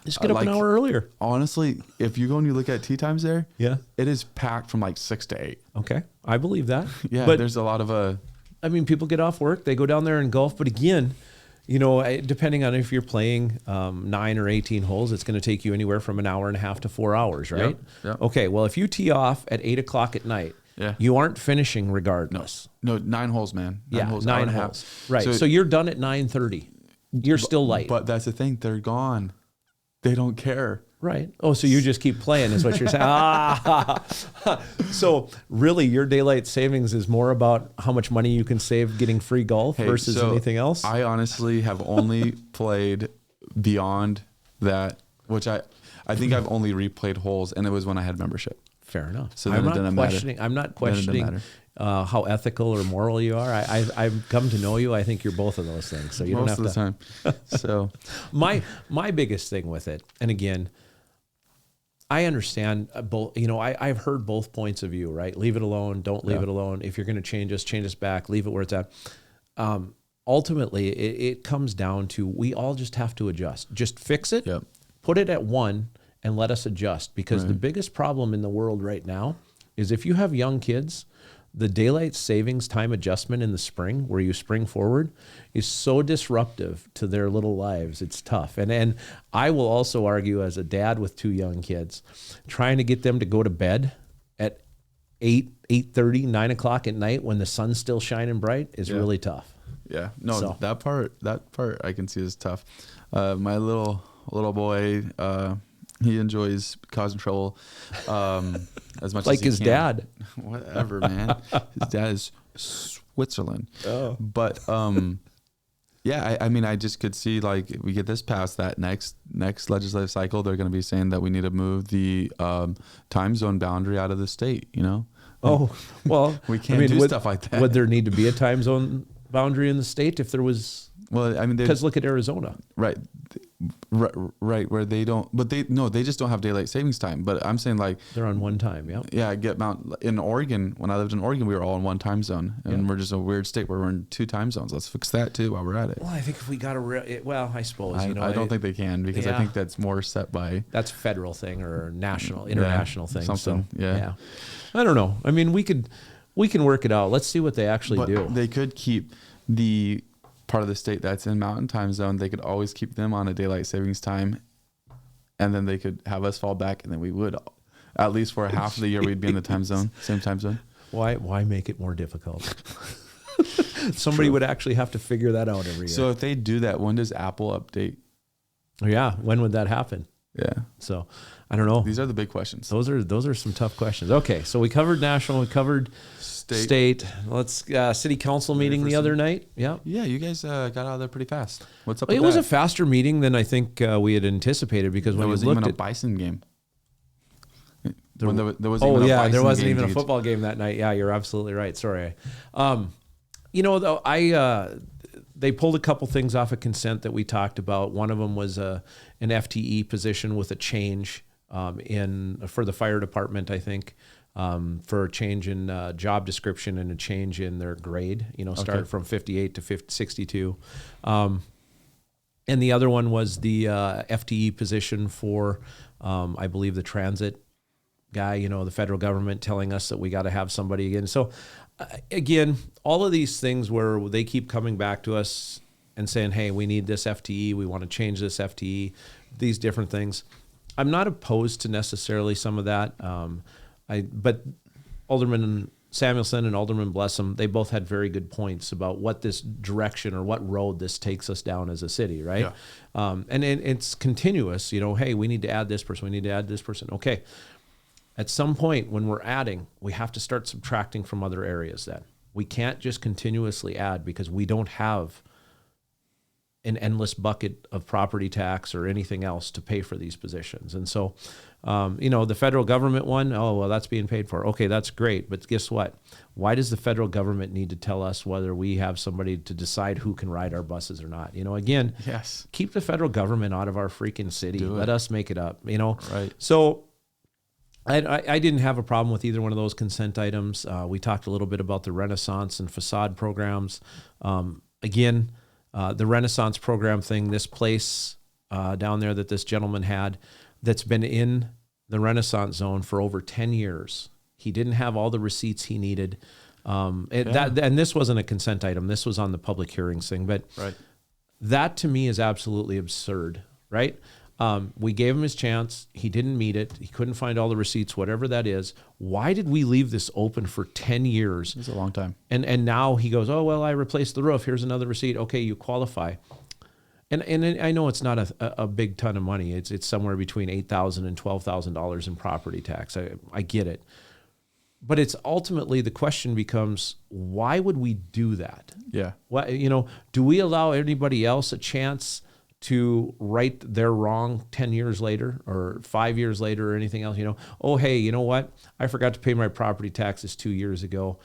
just get up an hour earlier. Honestly, if you go and you look at tee times there, yeah, it is packed from like 6 to 8. Okay, I believe that. Yeah, but there's a lot of I mean, people get off work, they go down there and golf. But again, you know, depending on if you're playing 9 or 18 holes, it's going to take you anywhere from an hour and a half to 4 hours, right? Yep. Okay, well, if you tee off at 8 o'clock at night, you aren't finishing regardless. No, 9 holes, man. 9 holes, 9 holes. Right. So you're done at 9:30. You're still light. But that's the thing. They're gone. They don't care. Right. Oh, so you just keep playing is what you're saying. So really your daylight savings is more about how much money you can save getting free golf versus anything else? I honestly have only played beyond that, which I think I've only replayed holes, and it was when I had membership. Fair enough. So then I'm not questioning how ethical or moral you are. I've come to know you. I think you're both of those things. So you Most don't have of the time. So my biggest thing with it, and again, I understand both. You know, I've heard both points of view. Right? Leave it alone. Don't leave it alone. If you're going to change us back. Leave it where it's at. Ultimately, it comes down to we all just have to adjust. Just fix it. Yep. Put it at 1 and let us adjust. Because the biggest problem in the world right now is if you have young kids, the daylight savings time adjustment in the spring, where you spring forward, is so disruptive to their little lives. It's tough. And I will also argue, as a dad with 2 young kids, trying to get them to go to bed at 8:30, 9 o'clock at night when the sun's still shining bright is really tough. Yeah. No, that part I can see is tough. My little boy, he enjoys causing trouble as much like as he his can. dad. Whatever, man. His dad is Switzerland. Oh. But yeah, I mean, I just could see, like, we get this passed, that next legislative cycle, they're going to be saying that we need to move the time zone boundary out of the state, you know? Oh, well, we can't do stuff like that. Would there need to be a time zone boundary in the state if there was? Well, I mean, because look at Arizona. Right, where they don't, but they just don't have daylight savings time. But I'm saying, like, they're on one time. Yeah. In Oregon, when I lived in Oregon, we were all in one time zone, and we're just a weird state where we're in 2 time zones. Let's fix that too while we're at it. Well, I think if we got I suppose I don't think they can, because I think that's more set by that's a federal thing or international thing. Something. So, yeah. I don't know. I mean, we can work it out. Let's see what they actually do. They could keep the part of the state that's in mountain time zone. They could always keep them on a daylight savings time, and then they could have us fall back, and then we would, at least for half of the year, we'd be in the same time zone. Why make it more difficult? Somebody would actually have to figure that out every year. So if they do that, when does Apple update? Yeah, when would that happen? Yeah. So I don't know. These are the big questions. Those are some tough questions. Okay, so we covered national, we covered state. Let's city council meeting the other night. Yeah. Yeah, you guys got out of there pretty fast. What's up? It was a faster meeting than I think we had anticipated, because when there was even a Bison game. There wasn't even a football game that night. Yeah, you're absolutely right. Sorry. You know, though, they pulled a couple things off of consent that we talked about. One of them was an FTE position with a change for the fire department, I think, for a change in job description and a change in their grade. You know, start from 58 to 62. And the other one was the FTE position for, I believe, the transit guy. You know, the federal government telling us that we got to have somebody again. So again, all of these things where they keep coming back to us and saying, hey, we need this FTE, we want to change this FTE, these different things. I'm not opposed to necessarily some of that. But Alderman Samuelson and Alderman Blessum, they both had very good points about what this direction or what road this takes us down as a city, right? Yeah. And it's continuous, you know, hey, we need to add this person, we need to add this person. Okay. At some point when we're adding, we have to start subtracting from other areas then. We can't just continuously add, because we don't have an endless bucket of property tax or anything else to pay for these positions. And so, you know, the federal government one, that's being paid for. Okay, that's great. But guess what? Why does the federal government need to tell us whether we have somebody to decide who can ride our buses or not? You know, again, keep the federal government out of our freaking city. Let us make it up, you know? Right. So I didn't have a problem with either one of those consent items. We talked a little bit about the Renaissance and facade programs. Again, the Renaissance program thing, this place down there that this gentleman had that's been in the Renaissance zone for over 10 years. He didn't have all the receipts he needed. And this wasn't a consent item. This was on the public hearings thing. But that to me is absolutely absurd, right? We gave him his chance. He didn't meet it. He couldn't find all the receipts, whatever that is. Why did we leave this open for 10 years? It's a long time. And now he goes, oh, well, I replaced the roof. Here's another receipt. Okay, you qualify. And I know it's not a big ton of money. It's somewhere between $8,000 and $12,000 in property tax. I get it. But it's ultimately the question becomes, why would we do that? Yeah. Why, do we allow anybody else a chance to right their wrong 10 years later or 5 years later or anything else? Oh, hey, you know what? I forgot to pay my property taxes 2 years ago.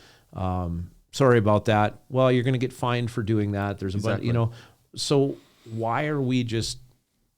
Sorry about that. Well, you're going to get fined for doing that. There's a bunch, so why are we just,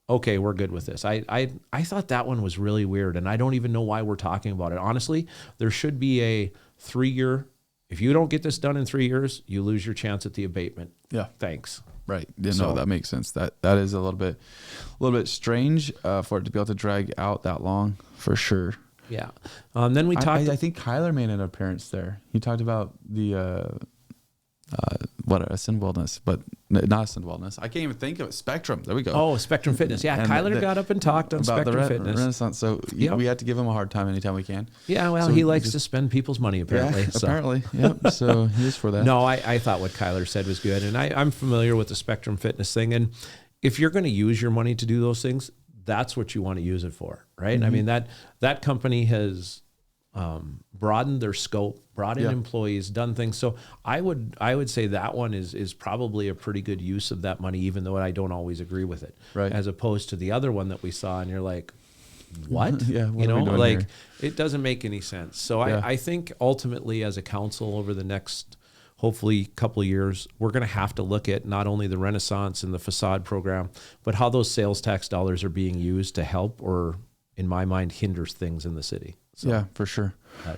okay, we're good with this? I thought that one was really weird, and I don't even know why we're talking about it. Honestly, there should be a 3-year, if you don't get this done in 3 years, you lose your chance at the abatement. Yeah. Thanks. Right. No, that makes sense. That is a little bit strange for it to be able to drag out that long, for sure. Yeah. Then we talked. I think Kyler made an appearance there. He talked about the Ascend Wellness, but not Ascend Wellness. I can't even think of it. Spectrum. There we go. Oh, Spectrum Fitness. Yeah, and Kyler got up and talked on about Spectrum Fitness. Renaissance. So we had to give him a hard time anytime we can. Yeah, well, he likes to spend people's money apparently. Yeah, apparently. Yep. So he is for that. No, I thought what Kyler said was good, and I'm familiar with the Spectrum Fitness thing. And if you're going to use your money to do those things, that's what you want to use it for, right? Mm-hmm. I mean that company has broadened their scope, brought in employees, done things. So I would say that one is probably a pretty good use of that money, even though I don't always agree with it. Right. As opposed to the other one that we saw, and you're like, what? Yeah. What are we doing here? It doesn't make any sense. So I think ultimately as a council over the next, hopefully couple of years, we're going to have to look at not only the Renaissance and the facade program, but how those sales tax dollars are being used to help or, in my mind, hinders things in the city. So, yeah, for sure.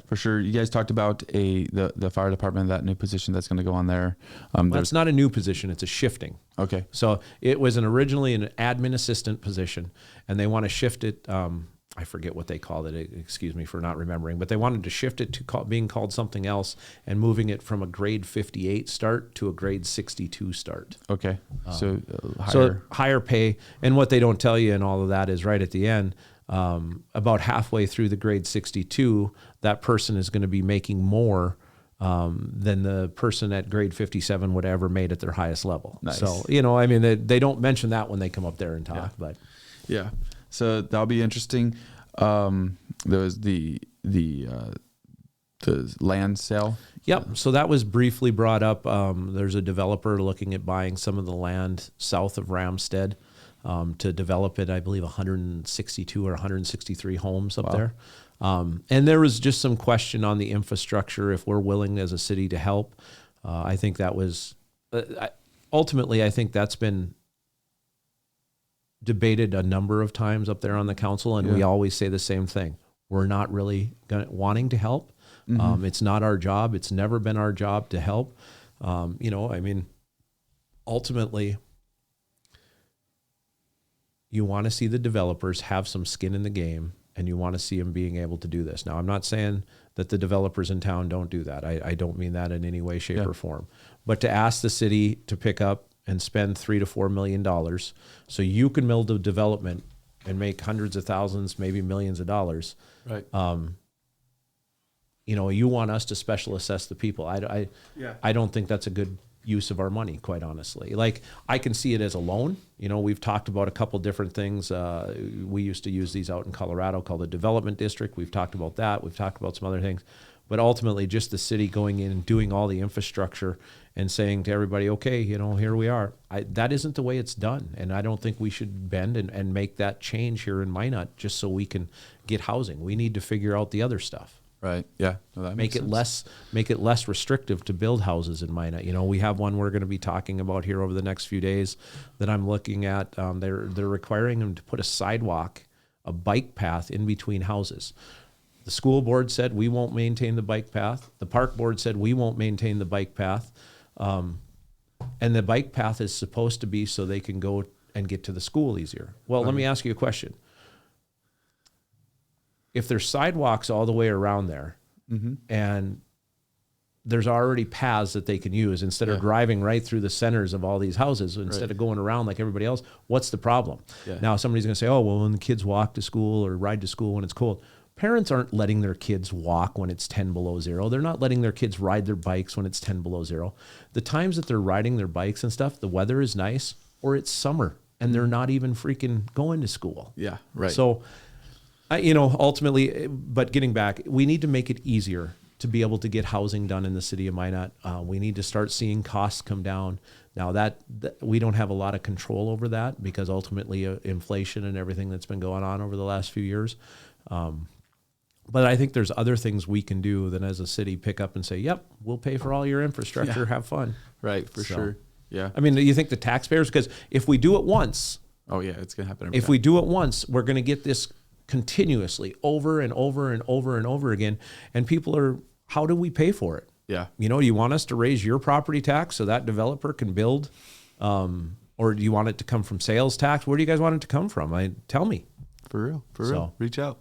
For sure. You guys talked about the fire department, that new position that's going to go on there. Well, it's not a new position. It's a shifting. Okay. So it was originally an admin assistant position, and they want to shift it. I forget what they called it. Excuse me for not remembering. But they wanted to shift it to being called something else and moving it from a grade 58 start to a grade 62 start. Okay. So higher pay. And what they don't tell you in all of that is right at the end, about halfway through the grade 62, that person is going to be making more than the person at grade 57 would ever made at their highest level. Nice. So, I mean, they don't mention that when they come up there and talk, but yeah. So that'll be interesting. There was the land sale. Yep. So that was briefly brought up. There's a developer looking at buying some of the land south of Ramstead. To develop it, I believe 162 or 163 homes up there. And there was just some question on the infrastructure, if we're willing as a city to help. I think that was, ultimately, I think that's been debated a number of times up there on the council, and we always say the same thing. We're not really wanting to help. Mm-hmm. It's not our job. It's never been our job to help. I mean, ultimately, you want to see the developers have some skin in the game, and you want to see them being able to do this. Now, I'm not saying that the developers in town don't do that. I don't mean that in any way, shape, or form. But to ask the city to pick up and spend $3 to $4 million so you can build a development and make hundreds of thousands, maybe millions of dollars. Right. You want us to special assess the people. I don't think that's a good use of our money, quite honestly. Like, I can see it as a loan. We've talked about a couple different things. We used to use these out in Colorado called the Development District. We've talked about that. We've talked about some other things. But ultimately, just the city going in and doing all the infrastructure and saying to everybody, okay, here we are. That isn't the way it's done. And I don't think we should bend and make that change here in Minot just so we can get housing. We need to figure out the other stuff. Right. Yeah. No, that make it less restrictive to build houses in Minot. We have one we're going to be talking about here over the next few days that I'm looking at. They're requiring them to put a sidewalk, a bike path in between houses. The school board said we won't maintain the bike path. The park board said we won't maintain the bike path. And the bike path is supposed to be so they can go and get to the school easier. Well, let me ask you a question. If there's sidewalks all the way around there, mm-hmm. and there's already paths that they can use instead of driving right through the centers of all these houses. Instead of going around like everybody else, what's the problem? Yeah. Now somebody's going to say, oh, well, when the kids walk to school or ride to school when it's cold. Parents aren't letting their kids walk when it's 10 below zero. They're not letting their kids ride their bikes when it's 10 below zero. The times that they're riding their bikes and stuff, the weather is nice or it's summer and they're not even freaking going to school. Yeah, right. So, ultimately, but getting back, we need to make it easier to be able to get housing done in the city of Minot. We need to start seeing costs come down. Now that we don't have a lot of control over that because ultimately inflation and everything that's been going on over the last few years. But I think there's other things we can do than as a city pick up and say, yep, we'll pay for all your infrastructure. Have fun. Right. For sure. Yeah. I mean, do you think the taxpayers, because if we do it once, oh yeah, it's going to happen. If we do it once, we're going to get this continuously over and over and over and over again. And people are, how do we pay for it? Yeah. Do you want us to raise your property tax so that developer can build? Or do you want it to come from sales tax? Where do you guys want it to come from? Tell me. For real. Reach out.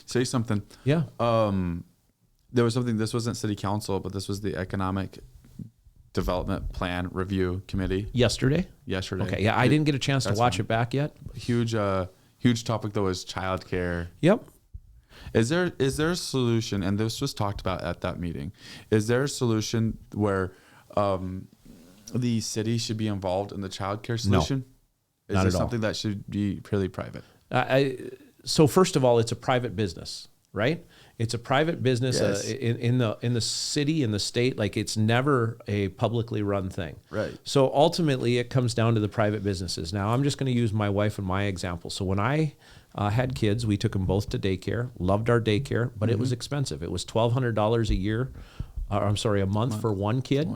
Say something. Yeah. There was something, this wasn't city council, but this was the economic development plan review committee. Yesterday. Okay. Yeah. I didn't get a chance to watch it back yet. Huge topic though is childcare. Yep. Is there a solution, and this was talked about at that meeting, is there a solution where the city should be involved in the childcare solution? No, is it something that should be purely private? So first of all, it's a private business, right? It's a private business. Yes. In the city, in the state, like it's never a publicly run thing. Right. So ultimately it comes down to the private businesses. Now I'm just going to use my wife and my example. So when I had kids, we took them both to daycare, loved our daycare, but it was expensive. It was $1,200 a year, a month for one kid.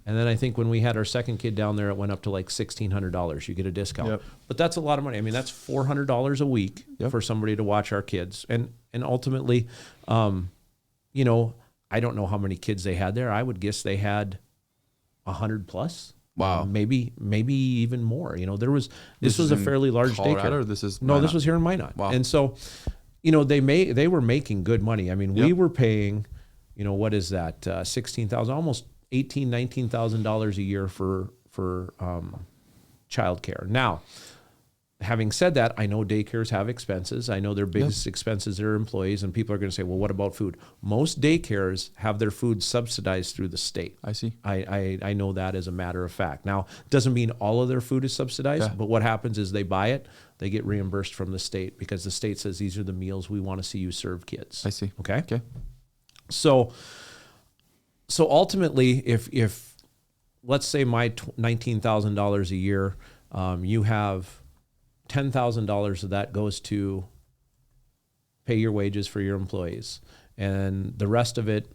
And then I think when we had our second kid down there, it went up to like $1,600. You get a discount. Yep. But that's a lot of money. I mean, that's $400 a week for somebody to watch our kids. And ultimately, I don't know how many kids they had there. I would guess they had 100 plus. Wow. Maybe even more. This was a fairly large Colorado, daycare. This was here in Minot. Wow. And so, they were making good money. I mean, we were paying, what is that? $16,000, almost $18,000, $19,000 a year for childcare. Now, having said that, I know daycares have expenses. I know their biggest expenses are employees, and people are going to say, well, what about food? Most daycares have their food subsidized through the state. I see. I know that as a matter of fact. Now, doesn't mean all of their food is subsidized, but what happens is they buy it, they get reimbursed from the state because the state says these are the meals we want to see you serve kids. I see. Okay. So ultimately, if let's say my $19,000 a year, you have $10,000 of that goes to pay your wages for your employees, and the rest of it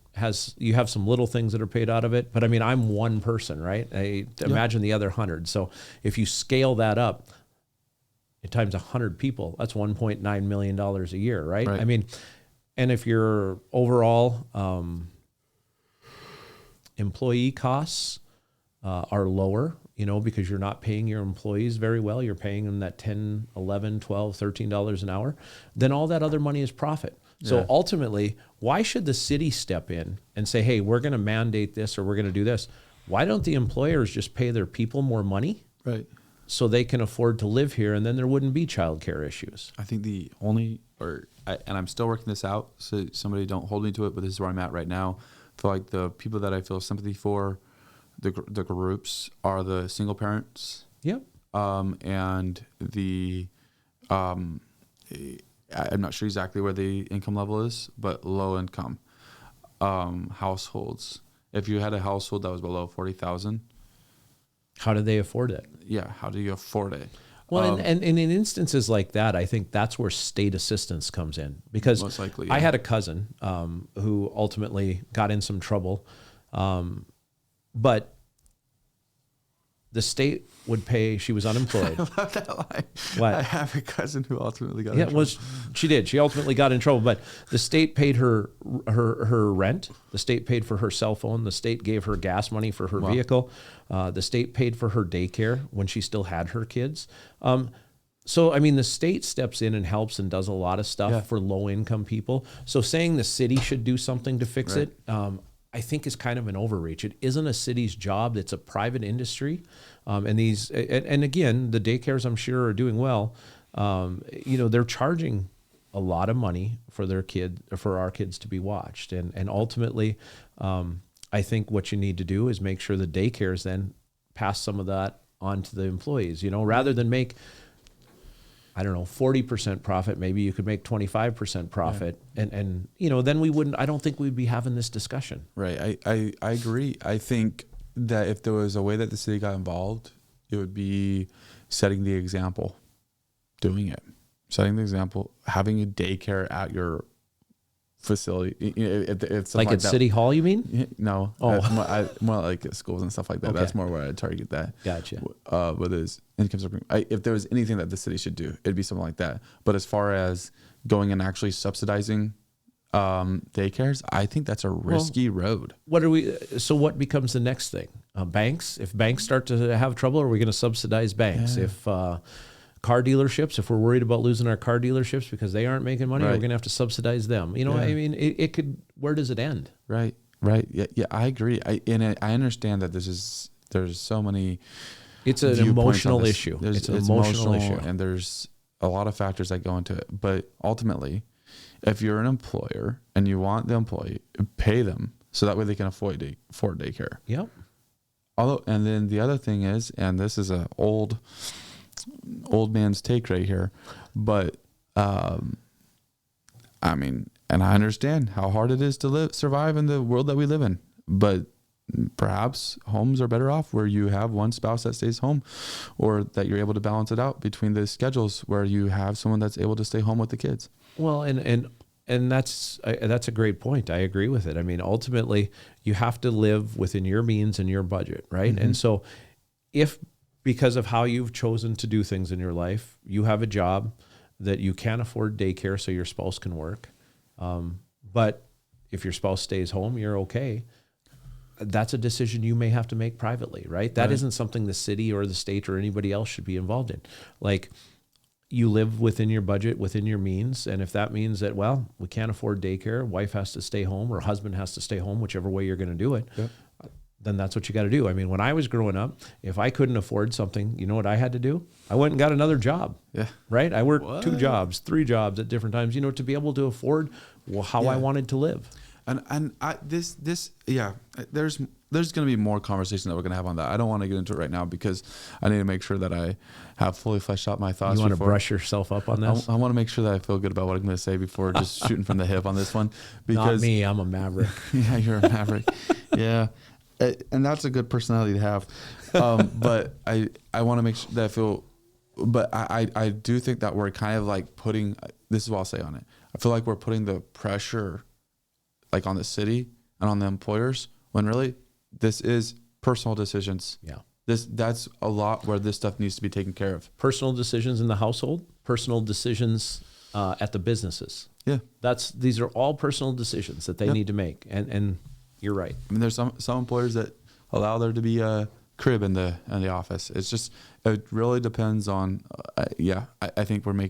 you have some little things that are paid out of it. But I mean, I'm one person, right? Imagine the other 100. So if you scale that up times 100 people, that's $1.9 million a year, right? I mean, and if your overall employee costs are lower, because you're not paying your employees very well, you're paying them that $10, $11, $12, $13 an hour, then all that other money is profit. So ultimately, why should the city step in and say, hey, we're going to mandate this or we're going to do this? Why don't the employers just pay their people more money? Right. So they can afford to live here, and then there wouldn't be childcare issues. I think and I'm still working this out, so somebody don't hold me to it, but this is where I'm at right now. I feel like the people that I feel sympathy for, the groups, are the single parents. Yep. And the I'm not sure exactly where the income level is, but low income households. If you had a household that was below 40,000, how do they afford it? Yeah, how do you afford it? Well, and in instances like that, I think that's where state assistance comes in, because most likely, I had a cousin who ultimately got in some trouble, but the state would pay. She was unemployed. I love that line. What? I have a cousin who ultimately got in trouble. Well, she did. She ultimately got in trouble, but the state paid her rent. The state paid for her cell phone. The state gave her gas money for her vehicle. The state paid for her daycare when she still had her kids. So, I mean, the state steps in and helps and does a lot of stuff for low-income people. So saying the city should do something to fix it, I think is kind of an overreach. It isn't a city's job. It's a private industry. And again, the daycares I'm sure are doing well. They're charging a lot of money for our kids to be watched. And ultimately, I think what you need to do is make sure the daycares then pass some of that on to the employees, rather than make, 40% profit, maybe you could make 25% profit. Yeah. And then I don't think we'd be having this discussion. Right. I agree. I think that if there was a way that the city got involved, it would be setting the example, doing it, setting the example, having a daycare at your facility. It's like at City Hall, you mean? No. More like at schools and stuff like that. Okay. That's more where I target that. Gotcha. With his income supplement. If there was anything that the city should do, it'd be something like that. But as far as going and actually subsidizing daycares, I think that's a risky road. So what becomes the next thing? Banks? If banks start to have trouble, are we going to subsidize banks? Yeah. If car dealerships, if we're worried about losing our car dealerships because they aren't making money, right, we're going to have to subsidize them. Yeah. I mean, it could, where does it end? Right. Yeah, I agree. I understand that there's so many. It's an emotional issue. It's an emotional issue. And there's a lot of factors that go into it. But ultimately, if you're an employer and you want the employee, pay them so that way they can afford daycare. Yep. And then the other thing is, and this is an old man's take right here, but and I understand how hard it is to survive in the world that we live in, but perhaps homes are better off where you have one spouse that stays home, or that you're able to balance it out between the schedules where you have someone that's able to stay home with the kids. Well, and that's a great point. I agree with it. I mean, ultimately you have to live within your means and your budget, right? Mm-hmm. And so if, because of how you've chosen to do things in your life, you have a job that you can't afford daycare so your spouse can work. But if your spouse stays home, you're okay. That's a decision you may have to make privately, right? That isn't something the city or the state or anybody else should be involved in. Like, you live within your budget, within your means. And if that means that, well, we can't afford daycare, wife has to stay home or husband has to stay home, whichever way you're going to do it, yep, then that's what you got to do. I mean, when I was growing up, if I couldn't afford something, you know what I had to do? I went and got another job. Yeah. Right? I worked 2 jobs, 3 jobs at different times, to be able to afford how I wanted to live. And there's going to be more conversation that we're going to have on that. I don't want to get into it right now because I need to make sure that I have fully fleshed out my thoughts. You want to brush yourself up on this? I want to make sure that I feel good about what I'm going to say before just shooting from the hip on this one. Because, not me, I'm a maverick. Yeah, you're a maverick. Yeah. And that's a good personality to have. But I want to make sure that I feel, but I do think that we're kind of like putting, this is what I'll say on it. I feel like we're putting the pressure like on the city and on the employers, when really this is personal decisions. Yeah. That's a lot where this stuff needs to be taken care of. Personal decisions in the household, personal decisions at the businesses. Yeah. These are all personal decisions that they need to make. And you're right. I mean, there's some employers that allow there to be a crib in the office. It's just, it really depends on, I think we're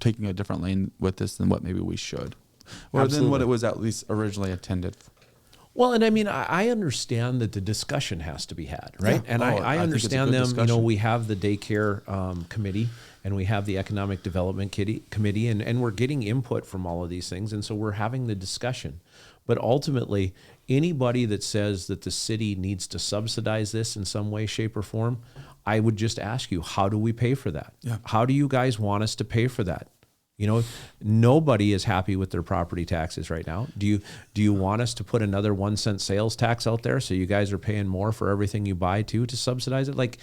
taking a different lane with this than what maybe we should. Or than what it was at least originally intended. Well, and I mean, I understand that the discussion has to be had, right? Yeah. And I understand them. Discussion. We have the daycare committee and we have the economic development committee, and we're getting input from all of these things. And so we're having the discussion. But ultimately, anybody that says that the city needs to subsidize this in some way, shape, or form, I would just ask you, how do we pay for that? Yeah. How do you guys want us to pay for that? Nobody is happy with their property taxes right now. Do you want us to put another 1 cent sales tax out there so you guys are paying more for everything you buy to subsidize it? Like,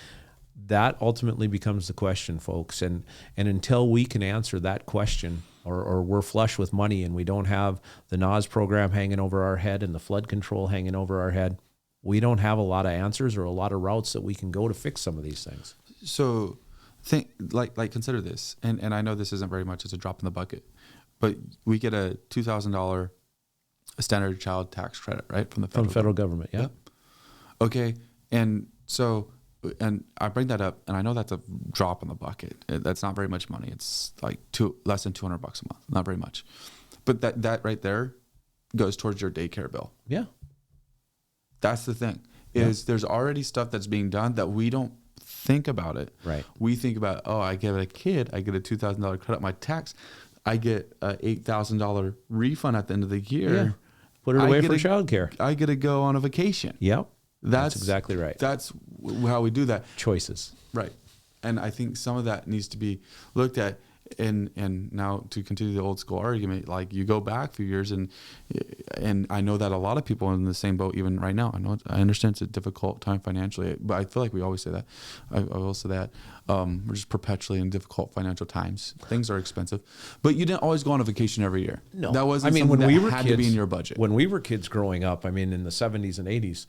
that ultimately becomes the question, folks. And until we can answer that question, or we're flush with money and we don't have the NAS program hanging over our head and the flood control hanging over our head, we don't have a lot of answers or a lot of routes that we can go to fix some of these things. So consider this, and I know this isn't very much, it's a drop in the bucket, but we get a $2,000 standard child tax credit, right? From the federal government. Yeah. Yep. Okay. And so, and I bring that up, and I know that's a drop in the bucket. That's not very much money. It's like less than $200 a month. Not very much. But that right there goes towards your daycare bill. Yeah. That's the thing. Is there's already stuff that's being done that we don't think about it. Right. We think about, oh, I get a kid, I get a $2,000 credit my tax, I get a $8,000 refund at the end of the year. Yeah. Put it away for childcare. I get to go on a vacation. Yep. That's exactly right. That's how we do that. Choices. Right. And I think some of that needs to be looked at. And now to continue the old school argument, like you go back a few years and I know that a lot of people are in the same boat even right now. I understand it's a difficult time financially, but I feel like we always say that. I will say that we're just perpetually in difficult financial times. Things are expensive, but you didn't always go on a vacation every year. No, that wasn't. I mean, when we were had kids, to be in your budget. When we were kids growing up, I mean, in the 70s and 80s,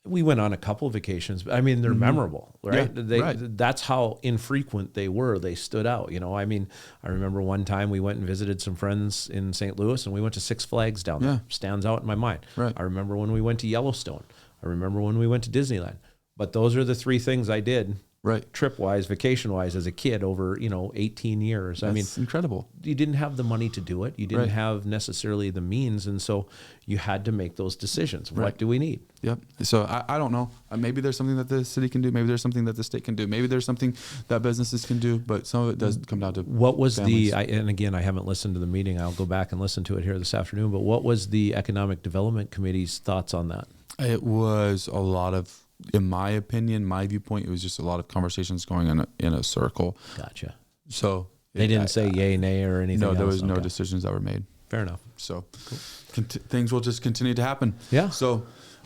we went on a couple of vacations. I mean, they're memorable, right? Yeah, That's how infrequent they were. They stood out. I mean, I remember one time we went and visited some friends in St. Louis, and we went to Six Flags down there. Stands out in my mind. Right. I remember when we went to Yellowstone. I remember when we went to Disneyland. But those are the three things I did. Right. Trip-wise, vacation-wise, as a kid over, 18 years. That's I mean, incredible. You didn't have the money to do it. You didn't have necessarily the means. And so you had to make those decisions. What do we need? Yep. So I don't know. Maybe there's something that the city can do. Maybe there's something that the state can do. Maybe there's something that businesses can do. But some of it does come down to what was families. and again, I haven't listened to the meeting. I'll go back and listen to it here this afternoon. But what was the Economic Development Committee's thoughts on that? It was a lot of, in my opinion, my viewpoint, it was just a lot of conversations going in a circle. Gotcha. So they didn't say yay, nay, or anything. No, there else? was no decisions that were made. Fair enough. So things will just continue to happen. Yeah. So,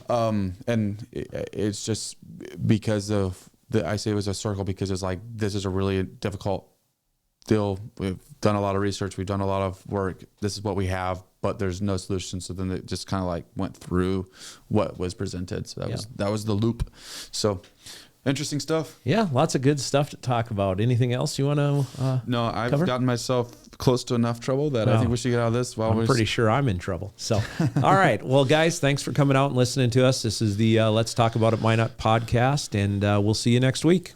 and it's just because of I say it was a circle because it's like, this is a really difficult deal. We've done a lot of research. We've done a lot of work. This is what we have, but there's no solution. So then it just kind of like went through what was presented. So that was the loop. So interesting stuff. Yeah. Lots of good stuff to talk about. Anything else you want to No, I've cover? gotten myself close to enough trouble that I think we should get out of this. I'm pretty sure I'm in trouble. So, all right. Well, guys, thanks for coming out and listening to us. This is the Let's Talk About It Minot podcast, and we'll see you next week.